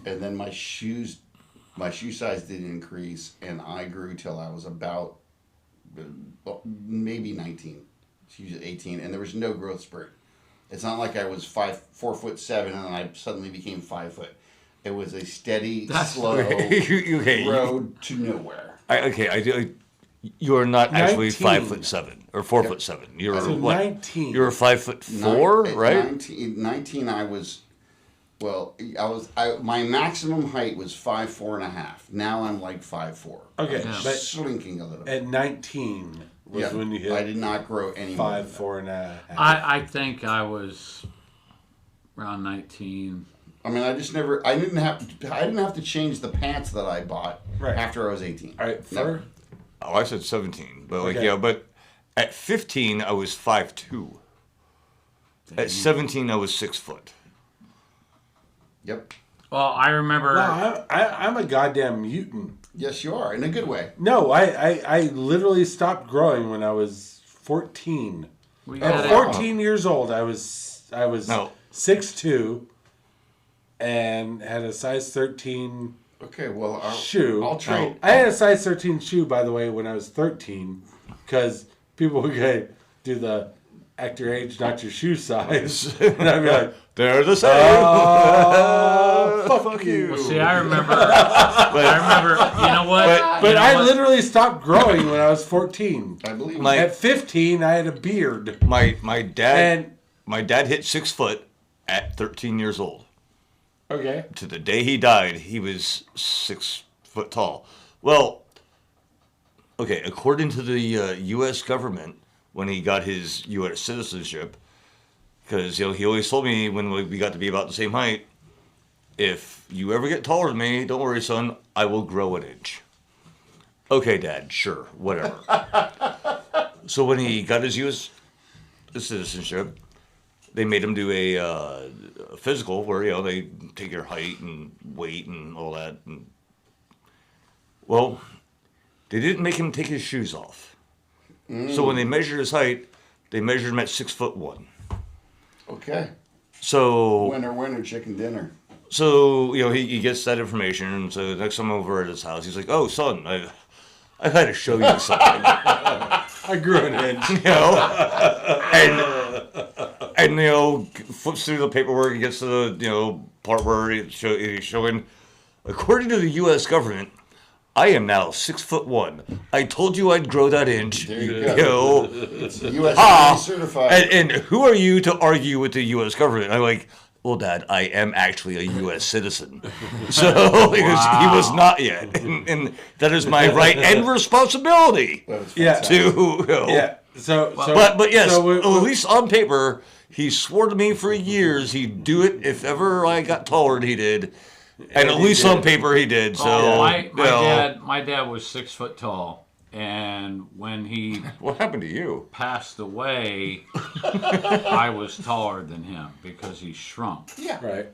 And then my shoe size didn't increase, and I grew till I was about maybe 19, usually 18, and there was no growth spurt. It's not like I was 4'7" and I suddenly became 5 foot. It was a steady, slow okay, road to nowhere. I do. You are not actually 19. 5'7" or 4'7". You're So what? 19. You're 5'4", At right? 19, I was, my maximum height was 5'4.5". Now I'm like 5'4". Okay, Yeah. but Slinking a little bit. at 19 was Yeah, when you hit I did not grow any more than 5, that. 4.5. I think I was around 19. I mean, I didn't have to change the pants that I bought Right. after I was 18. All right, Never. Fer. Oh, I said 17, but like Okay. but at 15 I was 5'2". At 17 I was 6 foot. Yep. Well, I remember. Wow, I'm a goddamn mutant. Yes, you are, in a good way. No, I literally stopped growing when I was 14. we At had 14 years old, I was No. 6'2", and had a size 13 Okay, well, shoe. I'll trade. I had a size 13 shoe, by the way, when I was 13, because people would do the act your age, not your shoe size. And I'd be like, They're the same. oh, fuck you. Well, see, I remember. You know what? But You know I what? literally stopped growing when I was 14. I believe My- At 15, I had a beard. My dad And, hit 6 foot at 13 years old. okay. To the day he died, he was 6 foot tall. Well, okay, according to the U.S. government, when he got his U.S. citizenship, because he always told me when we got to be about the same height, if you ever get taller than me, don't worry, son, I will grow an inch. Okay, Dad, sure, whatever. So when he got his U.S. citizenship, they made him do a physical where they take your height and weight and all that. And, well, they didn't make him take his shoes off. So when they measured his height, they measured him at 6'1". Okay. So Winner, chicken dinner. So he gets that information, and so next time I'm over at his house, he's like, "Oh, son, I've had to show you something." I grew an inch. And flips through the paperwork and gets to the part where he's showing, according to the U.S. government, I am now 6'1". I told you I'd grow that inch. There you go. It's U.S. certified. and who are you to argue with the U.S. government? I'm like, well, Dad, I am actually a U.S. citizen. So, because he was not yet. And that is my right and responsibility Yeah. to, Yeah. So But yes, so at least on paper, he swore to me for years he'd do it if ever I got taller than he did. And at he least did. on paper he did. So Oh, my dad was 6 foot tall, and when he what happened to you? passed away, I was taller than him because he shrunk. Yeah. right.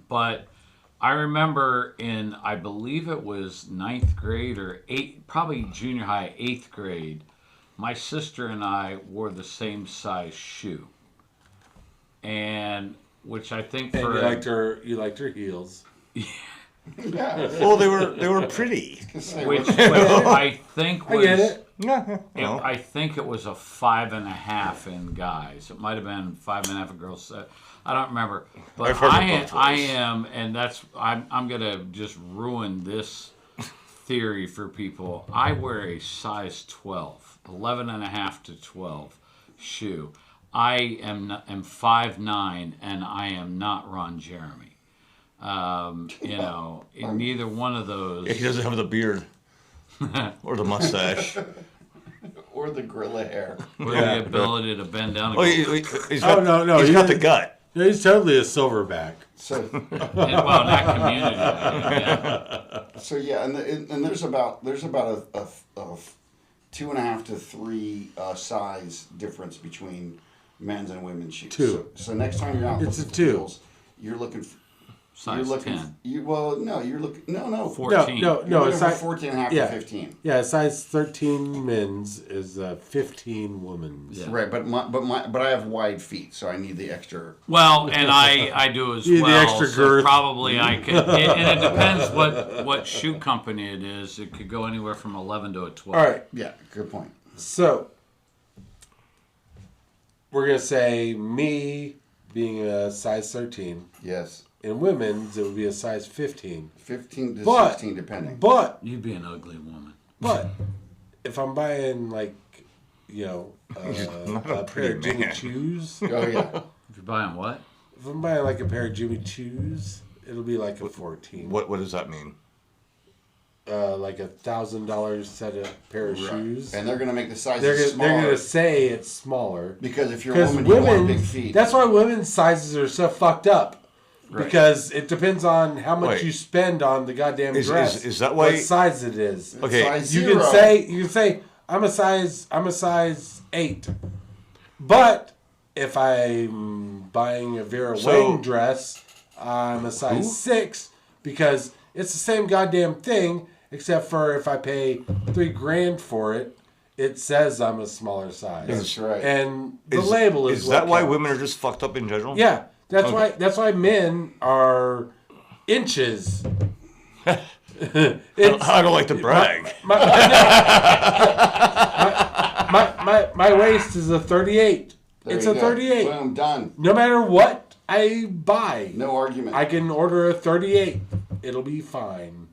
But I remember I believe it was 9th grade or probably junior high, 8th grade, my sister and I wore the same size shoe. And which I think And for you liked her heels. Yeah. Well, they were pretty. Which I think was. I get it. I think it was a 5.5 in guys. It might have been 5.5 in girls. I don't remember. But I've heard it both I ways. am, and I'm gonna just ruin this theory for people. I wear a size 12, 11.5 to 12 shoe. I am 5'9", and I am not Ron Jeremy. Neither one of those. He doesn't have the beard or the mustache. Or the gorilla hair. Or the ability to bend down. Oh, And he's got, no. he's got the gut. No, he's totally a silverback. So, well, not community. Yeah. so yeah, and there's about a 2.5 to 3 size difference between men's and women's shoes. 2. So next time you're out, It's looking a for 2. heels, you're looking. Size you're looking. 10. You're looking. No. 14. No, You're looking for size 14.5 yeah. to 15. Yeah, size 13 men's is 15 women's. Yeah. Right, but I have wide feet, so I need the extra. Well, and I do as You need the well. extra so girth. probably I could. And it depends what shoe company it is. It could go anywhere from 11 to a 12. All right, Yeah, good point. so we're going to say me being a size 13. Yes, In women's, it would be a size 15. 15 to But- 16 depending. But You'd be an ugly woman. if I'm buying Not a a pair pretty of Jimmy man. Choos, Oh yeah. If you're buying what? if I'm buying like a pair of Jimmy Choos, it'll be like a 14. What does that mean? Like $1,000 set of pair of shoes. And they're gonna make the sizes They're smaller gonna say it's smaller because if you're a because woman, you want big women. feet. That's why women's sizes are so fucked up. Right. Because it depends on how much Wait. you spend on the goddamn Is dress. that why- what size it is? Okay. Size You 0. can say I'm a size 8. But if I'm buying a Vera Wang dress, I'm a size 6 because it's the same goddamn thing, except for if I pay $3,000 for it, it says I'm a smaller size. That's right. And the label is what that why counts. women are just fucked up in general? Yeah, that's Okay. why. That's why men are inches. I don't like to brag. My waist is a 38. There It's you a go. 38. Boom, done. No matter what I buy, No argument. I can order a 38. It'll be fine.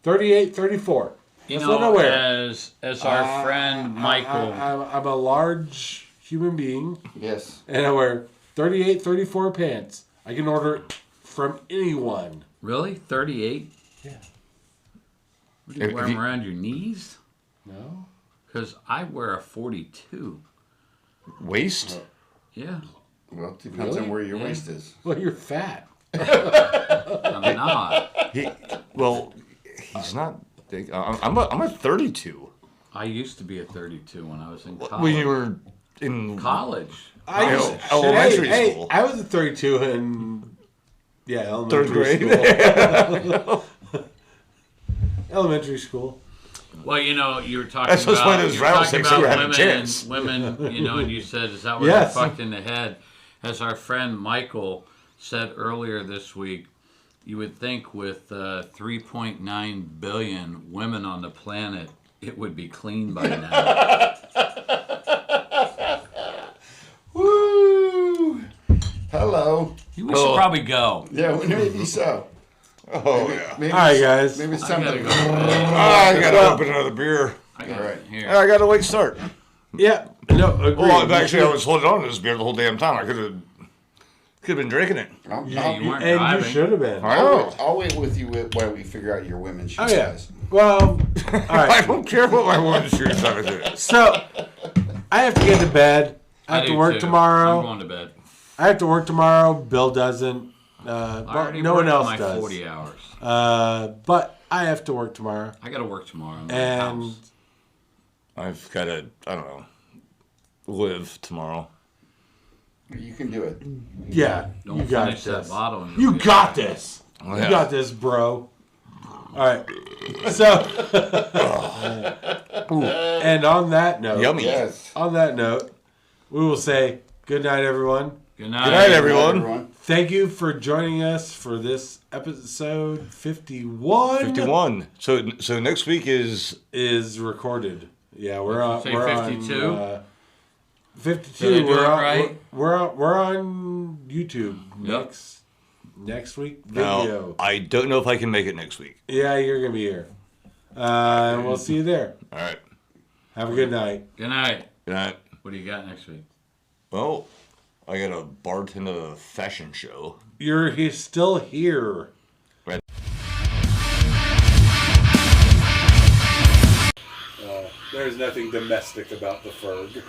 38, 34. You That's what I know, wear. as our friend Michael. I'm a large human being, Yes. and I wear 38, 34 pants. I can order it from anyone. Really? 38? Yeah. What do you If wear them you- around your knees? No? Because I wear a 42. Waist? Yeah. Well, it depends Really? on where your Yeah. waist is. Well, you're fat. I'm not. He's not big. I'm a 32. I used to be a 32 when I was in college. When you were in college. elementary school. I was a 32 in elementary Third grade. school. Elementary school. Well, you were talking That's just about, why those you were talking rattlesnakes about never had a women, chance. and you said, is that where Yes. they're fucked in the head? As our friend Michael said earlier this week, you would think with 3.9 billion women on the planet, it would be clean by now. Woo! Hello. We should probably go. Yeah, maybe so. Oh, yeah. Maybe All right, guys. Maybe it's I time gotta to go. I gotta open another beer. I got All right. here. I gotta wait to start. Yeah. No, agree. Well, actually, I was holding on to this beer the whole damn time. I could have been drinking it. Yeah, you weren't and driving. you should have been. I know. I'll wait with you while we figure out your women's shoe Oh, yeah. size. Well, all I right. don't care what my woman's shoes are. So, I have to get to bed. I have do to work too. tomorrow. I'm going to bed. I have to work tomorrow. Bill doesn't. I But already no one worked else my does. 40 hours. But I have to work tomorrow. I got to work tomorrow. In my And house. I've got to, I don't know, live tomorrow. You can do it. yeah, Don't you got finish that this. bottle. and You you'll be got okay. this. Oh, You yeah. got this, bro. All right. So, and on that note, Yummy. Yes. on that note, we will say good night, everyone. Good night. Good night, everyone. Everyone. Thank you for joining us for this episode 51. 51. So next week is Recorded. Yeah, we're on. Say We're 52? on 52. Did I do we're it on. right? We're on YouTube Yep. next week now. video. I don't know if I can make it next week. Yeah, you're gonna be here. And we'll see you there. All right. Have a good night. Good night. Good night. What do you got next week? Well, I got a bartender fashion show. He's still here. Right. There's nothing domestic about the Ferg.